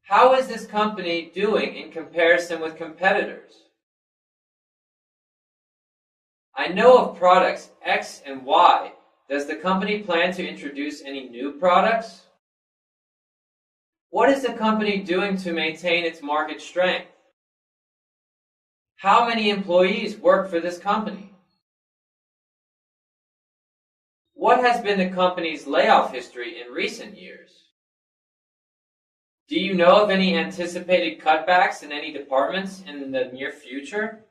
Speaker 2: How is this company doing in comparison with competitors? I know of products X and Y. Does the company plan to introduce any new products? What is the company doing to maintain its market strength? How many employees work for this company? What has been the company's layoff history in recent years? Do you know of any anticipated cutbacks in any departments in the near future?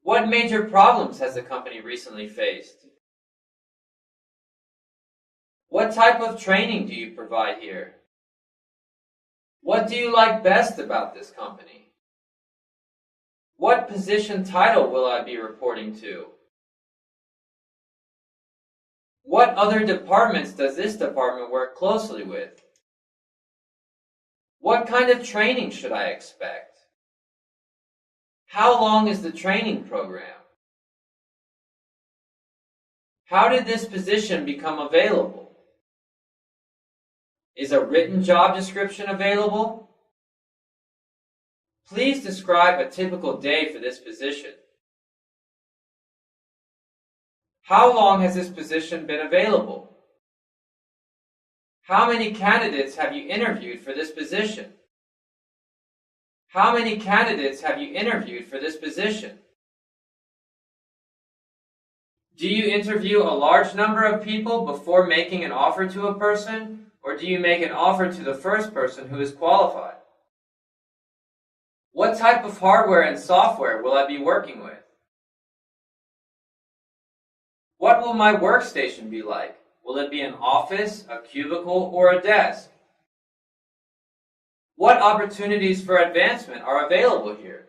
Speaker 2: What major problems has the company recently faced? What type of training do you provide here? What do you like best about this company? What position title will I be reporting to? What other departments does this department work closely with? What kind of training should I expect? How long is the training program? How did this position become available? Is a written job description available? Please describe a typical day for this position. How long has this position been available? How many candidates have you interviewed for this position? How many candidates have you interviewed for this position? Do you interview a large number of people before making an offer to a person? Or do you make an offer to the first person who is qualified? What type of hardware and software will I be working with? What will my workstation be like? Will it be an office, a cubicle, or a desk? What opportunities for advancement are available here?